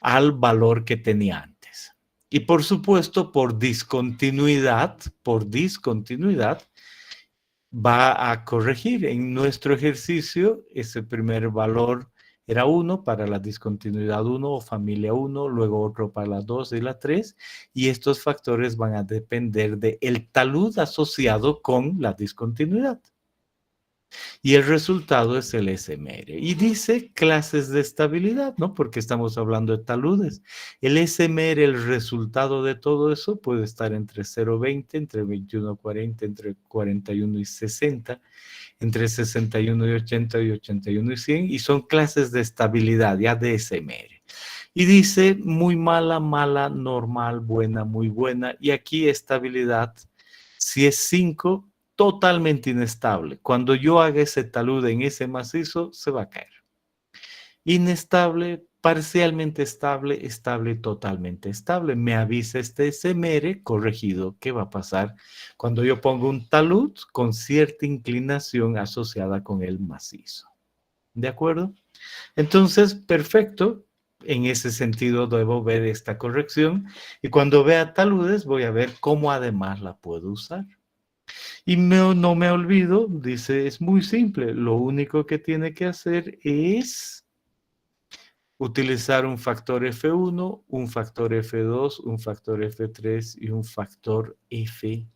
al valor que tenía antes. Y por supuesto, por discontinuidad, va a corregir. En nuestro ejercicio, ese primer valor Era uno para la discontinuidad 1 o familia 1, luego otro para la 2 y la 3, y estos factores van a depender del talud asociado con la discontinuidad. Y el resultado es el SMR. Y dice clases de estabilidad, ¿no? Porque estamos hablando de taludes. El SMR, el resultado de todo eso, puede estar entre 0,20, entre 21,40, entre 41 y 60, entre 61 y 80 y 81 y 100, y son clases de estabilidad, ya de SMR. Y dice muy mala, mala, normal, buena, muy buena, y aquí estabilidad, si es 5, totalmente inestable. Cuando yo haga ese talud en ese macizo, se va a caer. Inestable, parcialmente estable, estable, totalmente estable. Me avisa este SMR corregido qué va a pasar cuando yo pongo un talud con cierta inclinación asociada con el macizo. ¿De acuerdo? Entonces, perfecto. En ese sentido debo ver esta corrección y cuando vea taludes voy a ver cómo además la puedo usar. Y no me olvido, dice, es muy simple. Lo único que tiene que hacer es utilizar un factor F1, un factor F2, un factor F3 y un factor F4.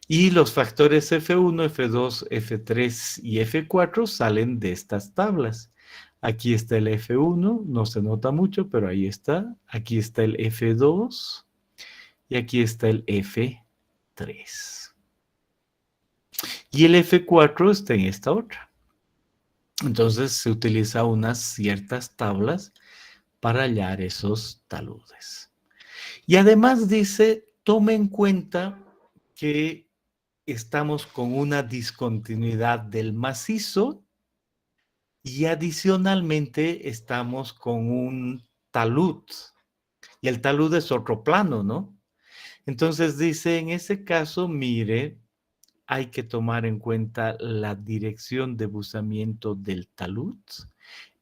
Y los factores F1, F2, F3 y F4 salen de estas tablas. Aquí está el F1, no se nota mucho, pero ahí está. Aquí está el F2 y aquí está el F3. Y el F4 está en esta otra. Entonces se utiliza unas ciertas tablas para hallar esos taludes. Y además dice, tome en cuenta que estamos con una discontinuidad del macizo y adicionalmente estamos con un talud. Y el talud es otro plano, ¿no? Entonces dice, en ese caso, mire, hay que tomar en cuenta la dirección de buzamiento del talud,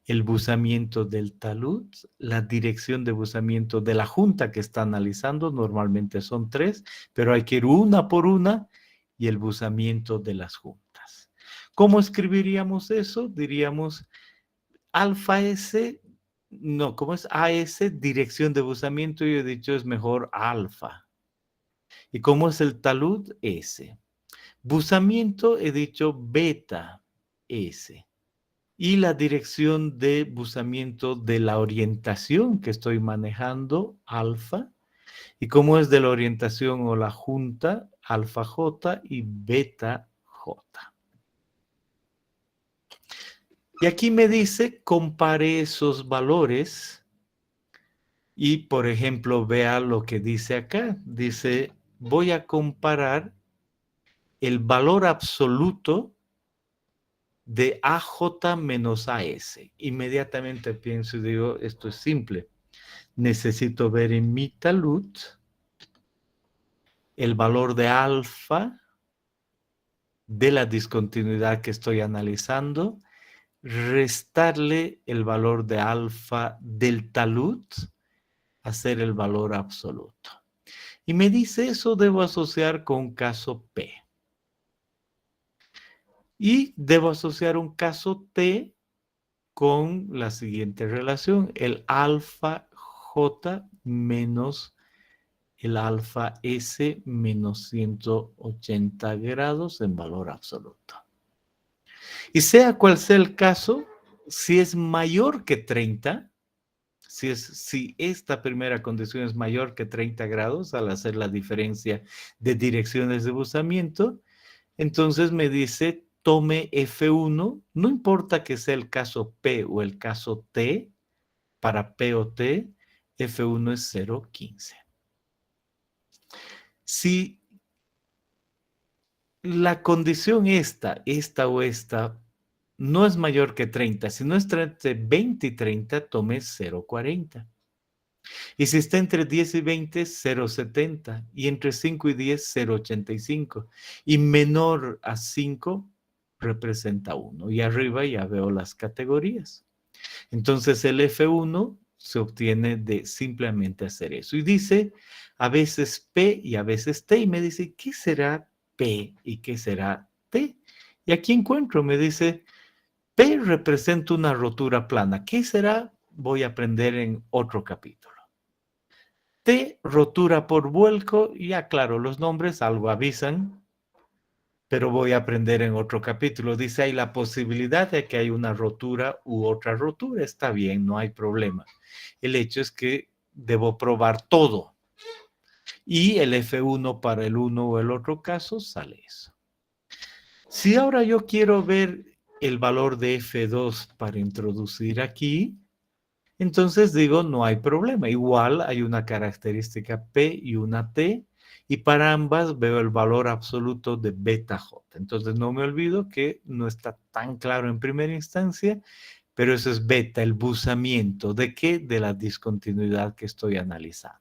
el buzamiento del talud, la dirección de buzamiento de la junta que está analizando, normalmente son 3, pero hay que ir una por una, y el buzamiento de las juntas. ¿Cómo escribiríamos eso? Diríamos alfa S, no, ¿cómo es? AS, dirección de buzamiento, yo he dicho es mejor alfa. ¿Y cómo es el talud? S. Buzamiento, he dicho beta S. Y la dirección de buzamiento de la orientación que estoy manejando, alfa. Y cómo es de la orientación o la junta, alfa J y beta J. Y aquí me dice, compare esos valores. Y, por ejemplo, vea lo que dice acá. Dice, voy a comparar el valor absoluto de AJ menos AS. Inmediatamente pienso y digo, esto es simple. Necesito ver en mi talud el valor de alfa de la discontinuidad que estoy analizando, restarle el valor de alfa del talud, hacer el valor absoluto. Y me dice eso debo asociar con un caso P. Y debo asociar un caso T con la siguiente relación, el alfa J menos el alfa S menos 180 grados en valor absoluto. Y sea cual sea el caso, si es mayor que 30, si esta primera condición es mayor que 30 grados al hacer la diferencia de direcciones de buzamiento, entonces me dice tome F1, no importa que sea el caso P o el caso T, para P o T, F1 es 0,15. Si la condición esta o esta, no es mayor que 30, si no es entre 20 y 30, tome 0,40. Y si está entre 10 y 20, 0,70. Y entre 5 y 10, 0,85. Y menor a 5, representa 1. Y arriba ya veo las categorías. Entonces el F1 se obtiene de simplemente hacer eso. Y dice a veces P y a veces T. Y me dice, ¿qué será P y qué será T? Y aquí encuentro, me dice, P representa una rotura plana. ¿Qué será? Voy a aprender en otro capítulo. T, rotura por vuelco. Ya claro, los nombres algo avisan, pero voy a aprender en otro capítulo. Dice, hay la posibilidad de que hay una rotura u otra rotura. Está bien, no hay problema. El hecho es que debo probar todo. Y el F1 para el uno o el otro caso sale eso. Si ahora yo quiero ver el valor de F2 para introducir aquí, entonces digo, no hay problema. Igual hay una característica P y una T, y para ambas veo el valor absoluto de beta J. Entonces no me olvido que no está tan claro en primera instancia, pero eso es beta, el buzamiento. ¿De qué? De la discontinuidad que estoy analizando.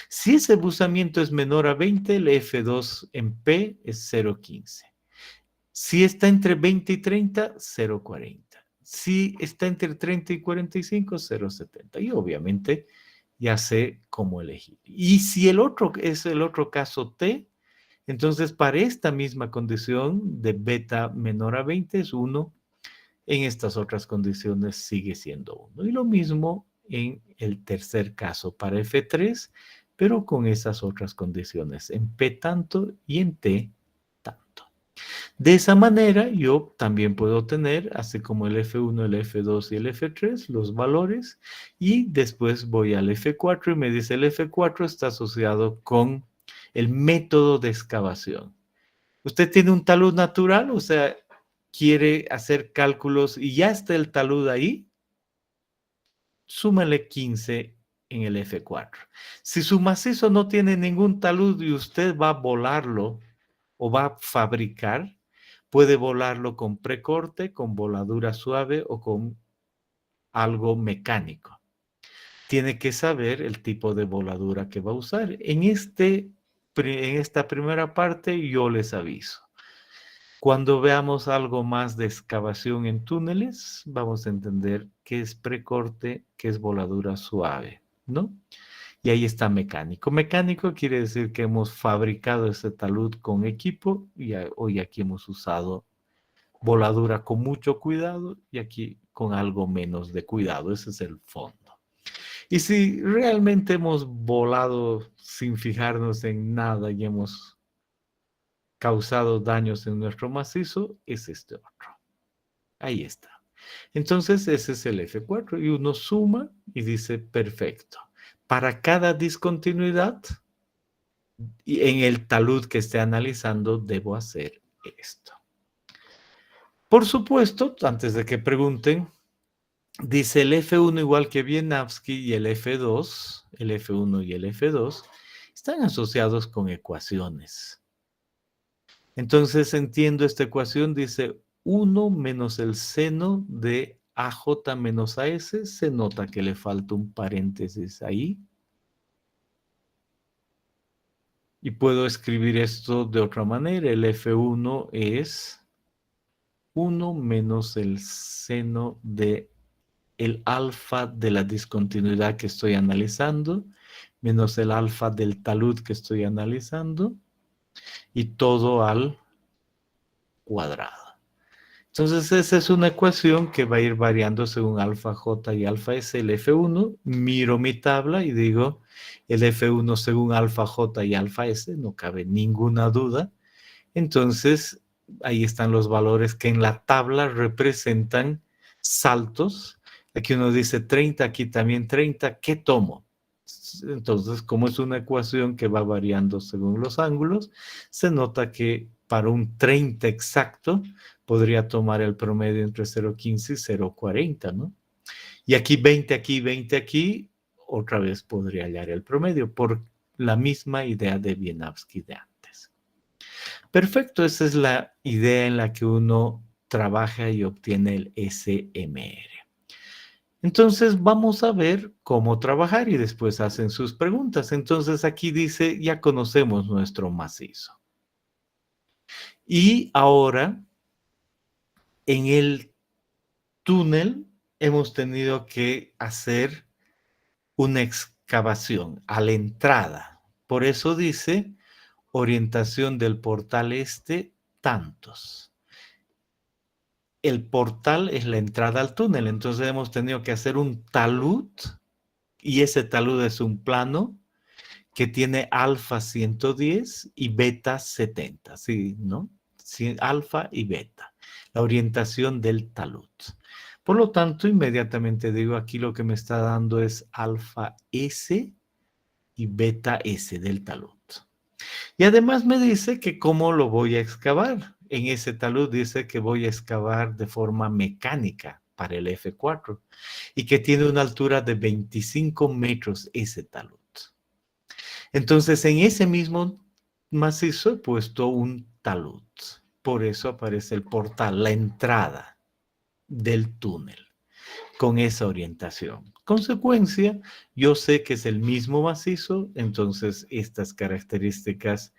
Si ese buzamiento es menor a 20, el F2 en P es 0,15. Si está entre 20 y 30, 0,40. Si está entre 30 y 45, 0,70. Y obviamente ya sé cómo elegir. Y si el otro es el otro caso T, entonces para esta misma condición de beta menor a 20 es 1. En estas otras condiciones sigue siendo 1. Y lo mismo en el tercer caso para F3, pero con esas otras condiciones, en P tanto y en T tanto. De esa manera yo también puedo tener, así como el F1, el F2 y el F3, los valores, y después voy al F4 y me dice el F4 está asociado con el método de excavación. Usted tiene un talud natural, o sea, quiere hacer cálculos y ya está el talud ahí, súmale 15 en el F4. Si su macizo no tiene ningún talud y usted va a volarlo o va a fabricar, puede volarlo con precorte, con voladura suave o con algo mecánico. Tiene que saber el tipo de voladura que va a usar. En esta primera parte yo les aviso. Cuando veamos algo más de excavación en túneles, vamos a entender qué es precorte, qué es voladura suave, ¿no? Y ahí está mecánico. Mecánico quiere decir que hemos fabricado ese talud con equipo y hoy aquí hemos usado voladura con mucho cuidado y aquí con algo menos de cuidado. Ese es el fondo. Y si realmente hemos volado sin fijarnos en nada y hemos causado daños en nuestro macizo, es este otro. Ahí está. Entonces ese es el F4 y uno suma y dice perfecto. Para cada discontinuidad y en el talud que esté analizando debo hacer esto. Por supuesto, antes de que pregunten, dice el F1 igual que Wieniawski y el F2, el F1 y el F2, están asociados con ecuaciones. Entonces entiendo esta ecuación, dice 1 menos el seno de AJ menos AS, se nota que le falta un paréntesis ahí. Y puedo escribir esto de otra manera, el F1 es 1 menos el seno de el alfa de la discontinuidad que estoy analizando, menos el alfa del talud que estoy analizando, y todo al cuadrado. Entonces esa es una ecuación que va a ir variando según alfa j y alfa s. El F1, miro mi tabla y digo, el F1 según alfa j y alfa s, no cabe ninguna duda. Entonces ahí están los valores que en la tabla representan saltos. Aquí uno dice 30, aquí también 30, ¿qué tomo? Entonces, como es una ecuación que va variando según los ángulos, se nota que para un 30 exacto podría tomar el promedio entre 0,15 y 0,40, ¿no? Y aquí 20 aquí, otra vez podría hallar el promedio por la misma idea de Wieniawski de antes. Perfecto, esa es la idea en la que uno trabaja y obtiene el SMR. Entonces vamos a ver cómo trabajar y después hacen sus preguntas. Entonces aquí dice, ya conocemos nuestro macizo. Y ahora, en el túnel, hemos tenido que hacer una excavación a la entrada. Por eso dice, orientación del portal este, tantos. el portal es la entrada al túnel. Entonces hemos tenido que hacer un talud, y ese talud es un plano que tiene alfa 110 y beta 70, ¿sí? ¿No? Sí, alfa y beta, la orientación del talud. Por lo tanto, inmediatamente digo, aquí lo que me está dando es alfa S y beta S del talud. Y además me dice que cómo lo voy a excavar. En ese talud dice que voy a excavar de forma mecánica para el F4 y que tiene una altura de 25 metros ese talud. Entonces, en ese mismo macizo he puesto un talud. Por eso aparece el portal, la entrada del túnel, con esa orientación. Consecuencia, yo sé que es el mismo macizo, entonces estas características,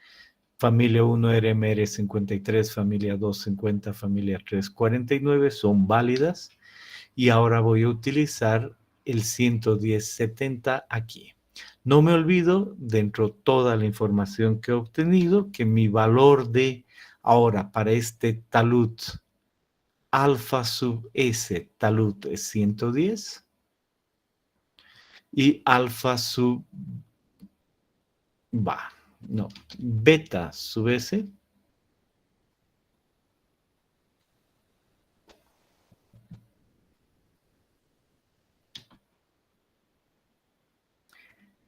familia 1 RMR 53, familia 2 50, familia 3 49, son válidas. Y ahora voy a utilizar el 11070 aquí. No me olvido, dentro de toda la información que he obtenido, que mi valor de ahora para este talud alfa sub S talud es 110 y alfa sub beta sub S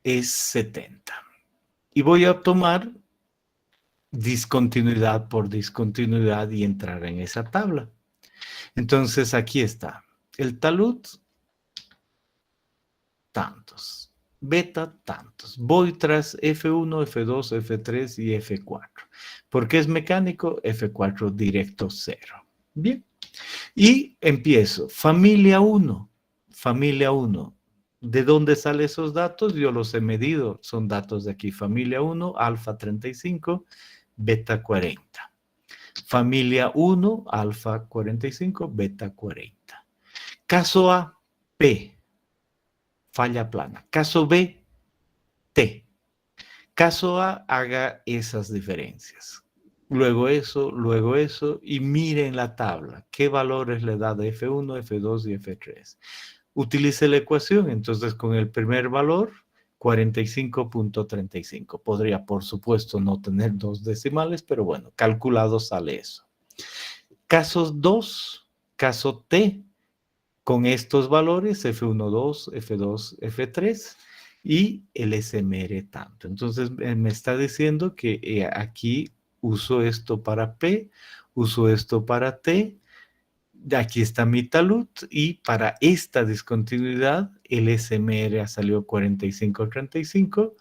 es 70. Y voy a tomar discontinuidad por discontinuidad y entrar en esa tabla. Entonces aquí está. El talud, tantos. Beta, tantos. Voy tras F1, F2, F3 y F4. ¿Por qué es mecánico? F4 directo 0. Bien. Y empiezo. Familia 1. Familia 1. ¿De dónde salen esos datos? Yo los he medido. Son datos de aquí. Familia 1, alfa 35, beta 40. Familia 1, alfa 45, beta 40. Caso A, P, falla plana. Caso B, T. Caso A, haga esas diferencias. Luego eso, y miren la tabla. ¿Qué valores le da de F1, F2 y F3? Utilice la ecuación, entonces con el primer valor, 45.35. Podría, por supuesto, no tener dos decimales, pero bueno, calculado sale eso. Casos 2, caso T, con estos valores, F1, 2, F2, F3 y el SMR tanto. Entonces me está diciendo que aquí uso esto para P, uso esto para T, aquí está mi talud y para esta discontinuidad el SMR ha salido 45.35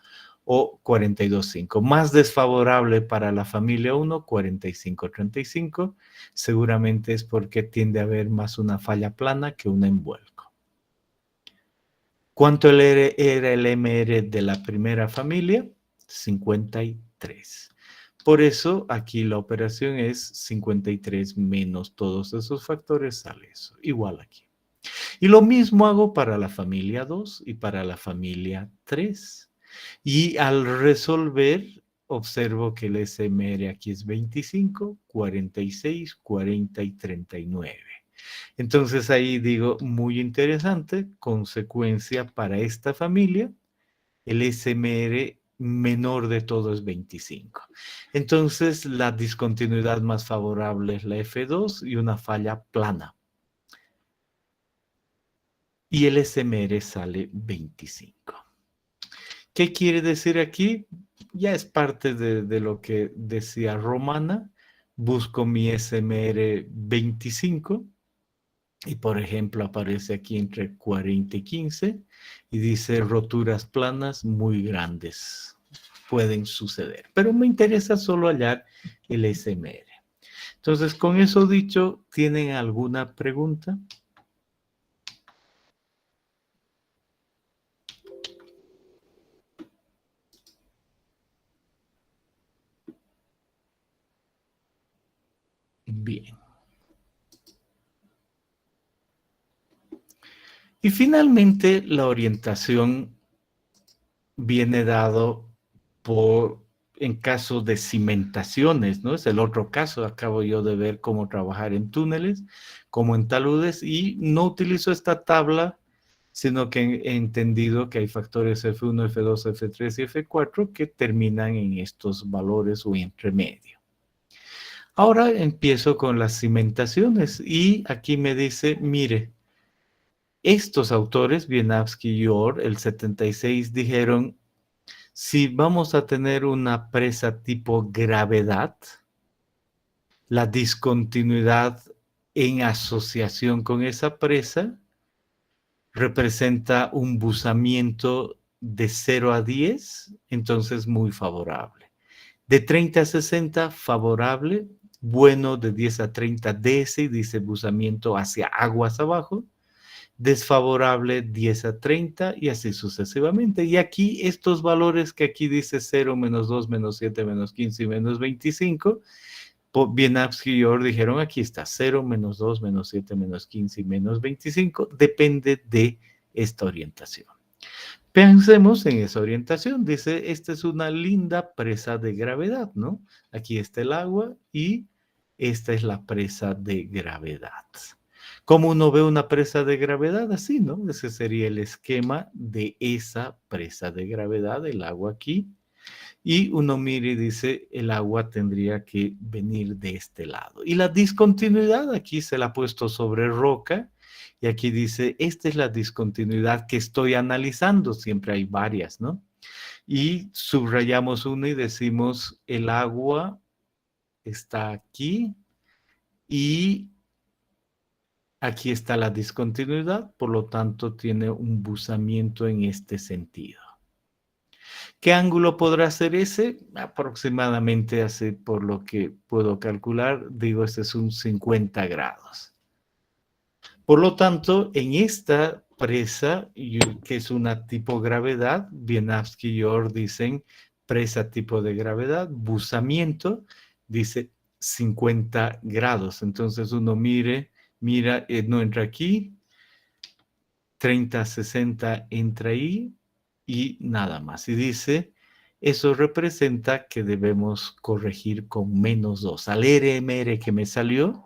o 42.5. Más desfavorable para la familia 1, 45.35. Seguramente es porque tiende a haber más una falla plana que un envuelco. ¿Cuánto era el MR de la primera familia? 53. Por eso aquí la operación es 53 menos todos esos factores, sale eso, igual aquí. Y lo mismo hago para la familia 2 y para la familia 3. Y al resolver, observo que el SMR aquí es 25, 46, 40 y 39. Entonces ahí digo, muy interesante, consecuencia para esta familia, el SMR menor de todo es 25. Entonces la discontinuidad más favorable es la F2 y una falla plana. Y el SMR sale 25. ¿Qué quiere decir aquí? Ya es parte de lo que decía Romana. Busco mi SMR 25 y, por ejemplo, aparece aquí entre 40 y 15 y dice roturas planas muy grandes. Pueden suceder, pero me interesa solo hallar el SMR. Entonces, con eso dicho, ¿tienen alguna pregunta? Bien. Y finalmente, la orientación viene dado por en caso de cimentaciones, ¿no? Es el otro caso. Acabo yo de ver cómo trabajar en túneles, como en taludes, y no utilizo esta tabla, sino que he entendido que hay factores F1, F2, F3 y F4 que terminan en estos valores o entre medio. Ahora empiezo con las cimentaciones y aquí me dice, mire, estos autores, Wieniawski y Orr, el 76, dijeron, si vamos a tener una presa tipo gravedad, la discontinuidad en asociación con esa presa representa un buzamiento de 0 a 10, entonces muy favorable. De 30 a 60, favorable. Bueno, de 10 a 30, DS, dice buzamiento hacia aguas abajo. Desfavorable 10 a 30 y así sucesivamente. Y aquí estos valores que aquí dice 0, menos 2, menos 7, menos 15 y menos 25, Wieniawski y Orr dijeron aquí está 0, menos 2, menos 7, menos 15 y menos 25, depende de esta orientación. Pensemos en esa orientación, dice, esta es una linda presa de gravedad, ¿no? Aquí está el agua y esta es la presa de gravedad. ¿Cómo uno ve una presa de gravedad? Así, ¿no? Ese sería el esquema de esa presa de gravedad, el agua aquí. Y uno mira y dice, el agua tendría que venir de este lado. Y la discontinuidad aquí se la ha puesto sobre roca. Y aquí dice, esta es la discontinuidad que estoy analizando. Siempre hay varias, ¿no? Y subrayamos una y decimos, el agua está aquí y aquí está la discontinuidad, por lo tanto tiene un buzamiento en este sentido. ¿Qué ángulo podrá ser ese? Aproximadamente así, por lo que puedo calcular, digo, este es un 50 grados. Por lo tanto, en esta presa, que es una tipo gravedad, Wieniawski y Orr dicen presa tipo de gravedad, buzamiento, dice 50 grados. Entonces uno mira, no entra aquí, 30, 60 entra ahí y nada más. Y dice, eso representa que debemos corregir con menos 2. Al RMR que me salió,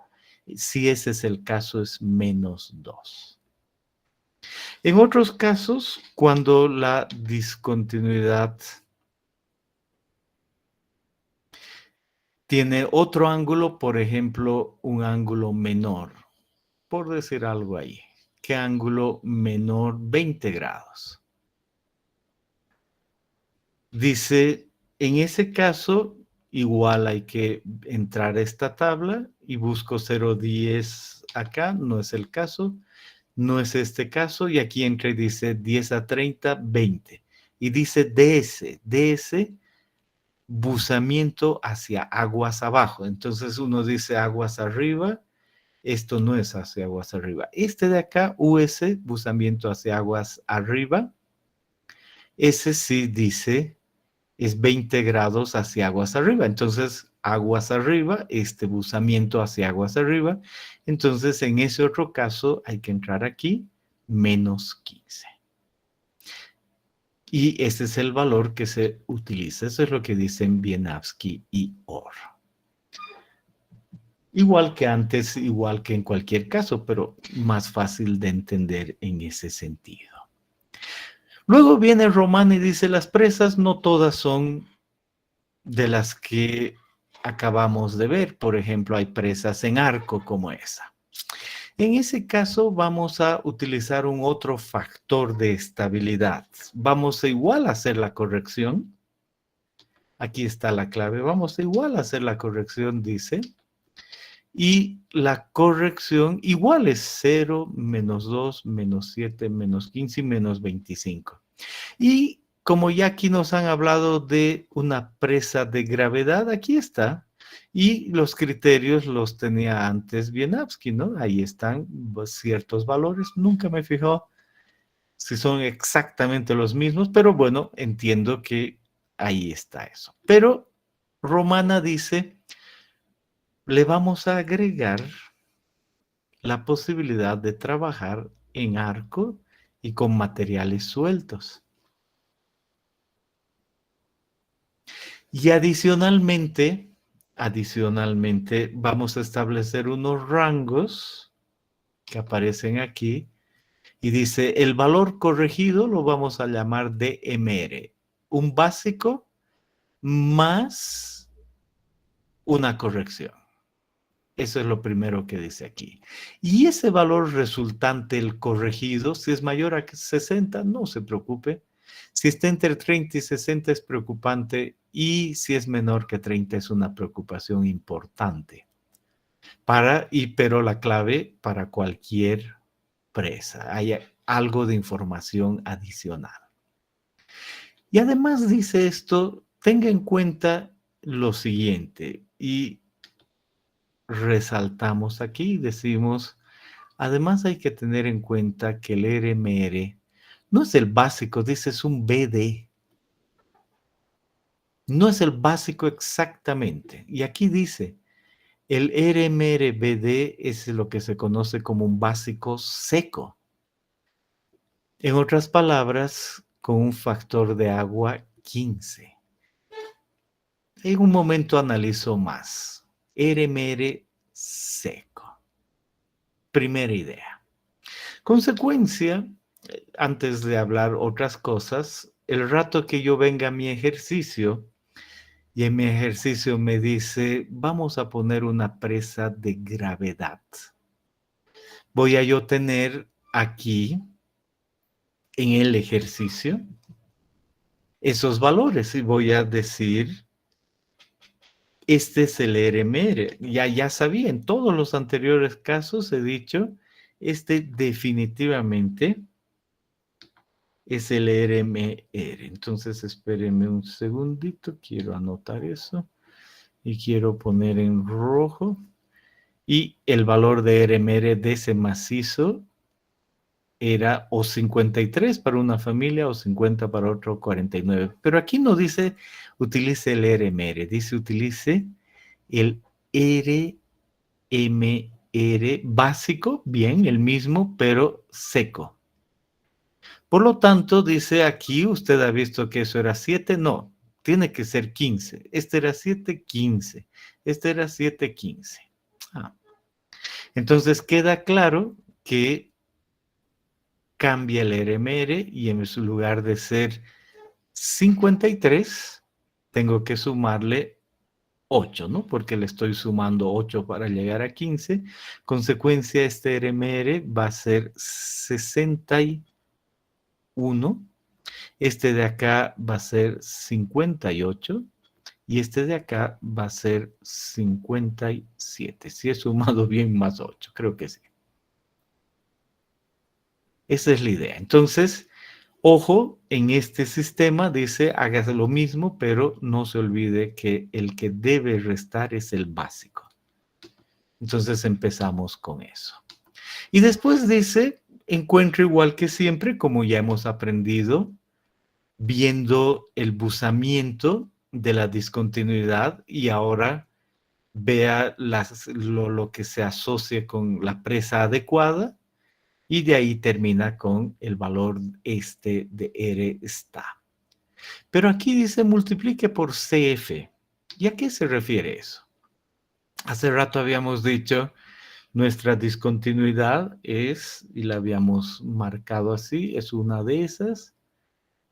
si ese es el caso, es menos 2. En otros casos, cuando la discontinuidad tiene otro ángulo, por ejemplo, un ángulo menor, por decir algo ahí. ¿Qué ángulo menor? 20 grados. Dice, en ese caso, igual hay que entrar a esta tabla y busco 0,10 acá, no es el caso, no es este caso, y aquí entra y dice 10 a 30, 20. Y dice DS, buzamiento hacia aguas abajo. Entonces uno dice aguas arriba, esto no es hacia aguas arriba. Este de acá, US, buzamiento hacia aguas arriba, ese sí dice es 20 grados hacia aguas arriba. Entonces, aguas arriba, este buzamiento hacia aguas arriba. Entonces, en ese otro caso, hay que entrar aquí, menos 15. Y ese es el valor que se utiliza. Eso es lo que dicen Wieniawski y Orr. Igual que antes, igual que en cualquier caso, pero más fácil de entender en ese sentido. Luego viene Román y dice, las presas no todas son de las que acabamos de ver. Por ejemplo, hay presas en arco como esa. En ese caso vamos a utilizar un otro factor de estabilidad. Vamos a igual hacer la corrección. Aquí está la clave. Vamos a igual hacer la corrección, dice. Y la corrección igual es 0, menos 2, menos 7, menos 15 y menos 25. Y como ya aquí nos han hablado de una presa de gravedad, aquí está. Y los criterios los tenía antes Wieniawski, ¿no? Ahí están ciertos valores. Nunca me fijó si son exactamente los mismos, pero bueno, entiendo que ahí está eso. Pero Romana dice, le vamos a agregar la posibilidad de trabajar en arco y con materiales sueltos. Y adicionalmente, vamos a establecer unos rangos que aparecen aquí. Y dice, el valor corregido lo vamos a llamar DMR. Un básico más una corrección. Eso es lo primero que dice aquí. Y ese valor resultante, el corregido, si es mayor a 60, no se preocupe. Si está entre 30 y 60 es preocupante, y si es menor que 30 es una preocupación importante. Pero la clave para cualquier presa, hay algo de información adicional. Y además dice esto, tenga en cuenta lo siguiente, y resaltamos aquí y decimos, además hay que tener en cuenta que el RMR no es el básico, dice es un BD. No es el básico exactamente. Y aquí dice, el RMR-BD es lo que se conoce como un básico seco. En otras palabras, con un factor de agua 15. En un momento analizo más. RMR seco. Primera idea. Consecuencia, antes de hablar otras cosas, el rato que yo venga a mi ejercicio y en mi ejercicio me dice, vamos a poner una presa de gravedad. Voy a yo tener aquí en el ejercicio esos valores y voy a decir, este es el RMR. Ya sabía, en todos los anteriores casos he dicho, este definitivamente es el RMR. Entonces, espérenme un segundito, quiero anotar eso y quiero poner en rojo. Y el valor de RMR de ese macizo era o 53 para una familia o 50 para otro 49. Pero aquí no dice utilice el RMR, dice utilice el RMR básico, bien, el mismo, pero seco. Por lo tanto, dice aquí, usted ha visto que eso era 7, no, tiene que ser 15. Este era 7, 15. Este era 7, 15. Entonces queda claro que cambia el RMR y en su lugar de ser 53, tengo que sumarle 8, ¿no? Porque le estoy sumando 8 para llegar a 15. Consecuencia, este RMR va a ser 61. Este de acá va a ser 58 y este de acá va a ser 57. Si he sumado bien más 8, creo que sí. Esa es la idea. Entonces, ojo, en este sistema dice, hágase lo mismo, pero no se olvide que el que debe restar es el básico. Entonces empezamos con eso. Y después dice, encuentre igual que siempre, como ya hemos aprendido, viendo el buzamiento de la discontinuidad y ahora vea lo que se asocia con la presa adecuada y de ahí termina con el valor este de R está. Pero aquí dice multiplique por CF. ¿Y a qué se refiere eso? Hace rato habíamos dicho nuestra discontinuidad es, y la habíamos marcado así, es una de esas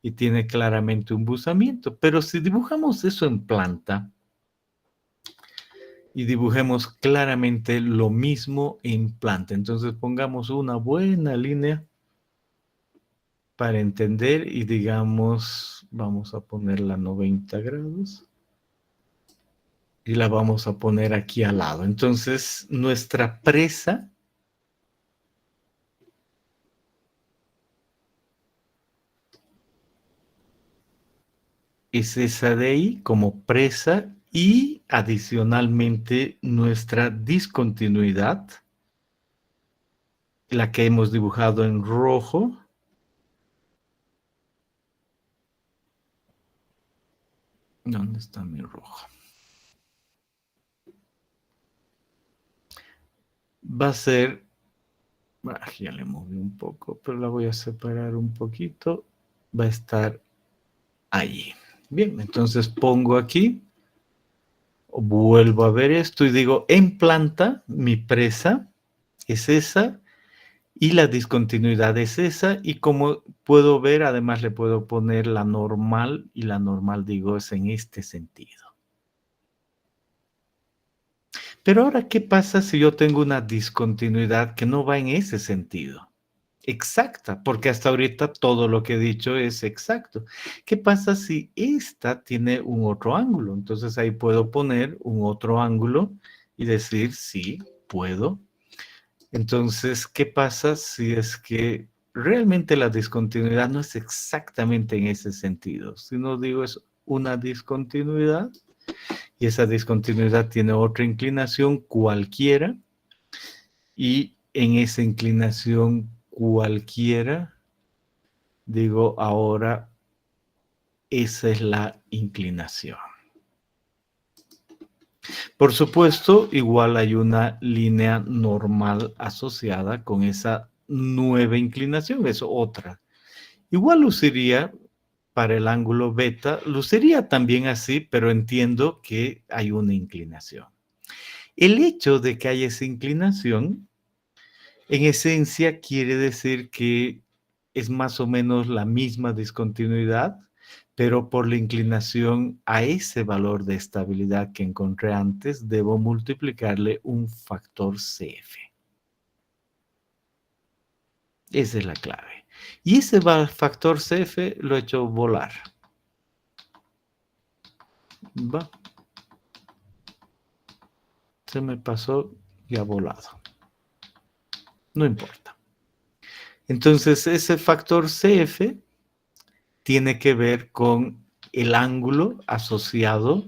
y tiene claramente un buzamiento. Pero si dibujamos eso en planta y dibujemos claramente lo mismo en planta, entonces pongamos una buena línea para entender y digamos, vamos a ponerla a 90 grados y la vamos a poner aquí al lado. Entonces, nuestra presa es esa de ahí como presa y adicionalmente nuestra discontinuidad, la que hemos dibujado en rojo. ¿Dónde está mi rojo? Va a ser, ya le moví un poco, pero la voy a separar un poquito. Va a estar allí. Bien, entonces pongo aquí, vuelvo a ver esto y digo, en planta, mi presa es esa y la discontinuidad es esa. Y como puedo ver, además le puedo poner la normal y la normal, digo, es en este sentido. Pero ahora, ¿qué pasa si yo tengo una discontinuidad que no va en ese sentido? Exacta, porque hasta ahorita todo lo que he dicho es exacto. ¿Qué pasa si esta tiene un otro ángulo? Entonces ahí puedo poner un otro ángulo y decir, sí, puedo. Entonces, ¿qué pasa si es que realmente la discontinuidad no es exactamente en ese sentido? Si no digo es una discontinuidad y esa discontinuidad tiene otra inclinación cualquiera y en esa inclinación cualquiera, digo ahora, esa es la inclinación. Por supuesto, igual hay una línea normal asociada con esa nueva inclinación, es otra. Igual luciría para el ángulo beta, luciría también así, pero entiendo que hay una inclinación. El hecho de que haya esa inclinación, en esencia, quiere decir que es más o menos la misma discontinuidad, pero por la inclinación a ese valor de estabilidad que encontré antes, debo multiplicarle un factor CF. Esa es la clave. Y ese factor CF lo he hecho volar. Va. Se me pasó y ha volado. No importa. Entonces, ese factor CF tiene que ver con el ángulo asociado.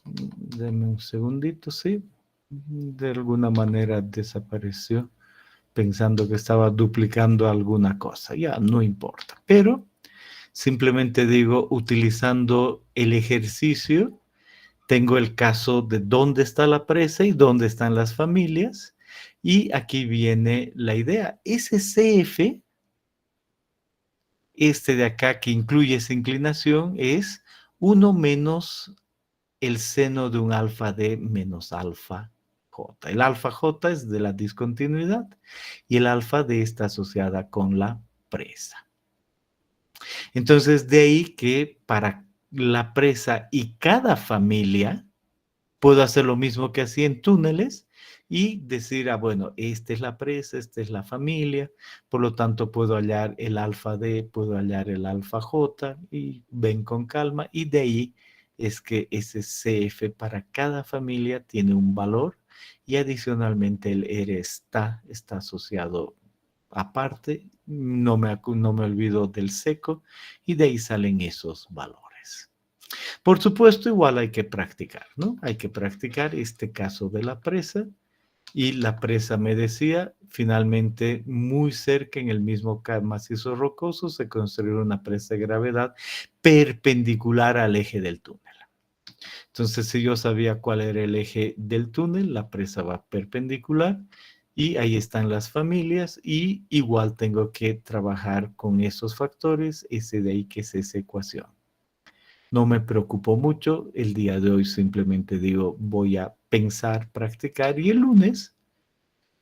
Deme un segundito, sí. De alguna manera desapareció pensando que estaba duplicando alguna cosa. Ya, no importa. Pero simplemente digo, utilizando el ejercicio, tengo el caso de dónde está la presa y dónde están las familias. Y aquí viene la idea. Ese CF, este de acá que incluye esa inclinación, es 1 menos el seno de un alfa D menos alfa J. El alfa J es de la discontinuidad y el alfa D está asociada con la presa. Entonces, de ahí que para la presa y cada familia, puedo hacer lo mismo que hacía en túneles y decir, bueno, esta es la presa, esta es la familia, por lo tanto puedo hallar el alfa D, puedo hallar el alfa J y ven con calma y de ahí es que ese CF para cada familia tiene un valor y adicionalmente el R está asociado aparte, no me olvido del seco y de ahí salen esos valores. Por supuesto, igual hay que practicar, ¿no? Hay que practicar este caso de la presa y la presa me decía, finalmente muy cerca en el mismo macizo rocoso se construyó una presa de gravedad perpendicular al eje del túnel. Entonces, si yo sabía cuál era el eje del túnel, la presa va perpendicular y ahí están las familias y igual tengo que trabajar con esos factores, ese de ahí que es esa ecuación. No me preocupo mucho, el día de hoy simplemente digo voy a pensar, practicar y el lunes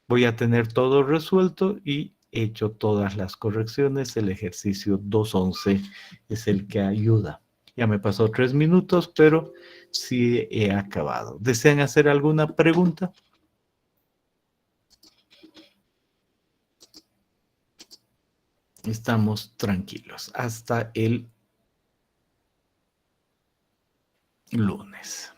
voy a tener todo resuelto y hecho todas las correcciones. El ejercicio 211 es el que ayuda. Ya me pasó 3 minutos, pero sí he acabado. ¿Desean hacer alguna pregunta? Estamos tranquilos hasta el lunes.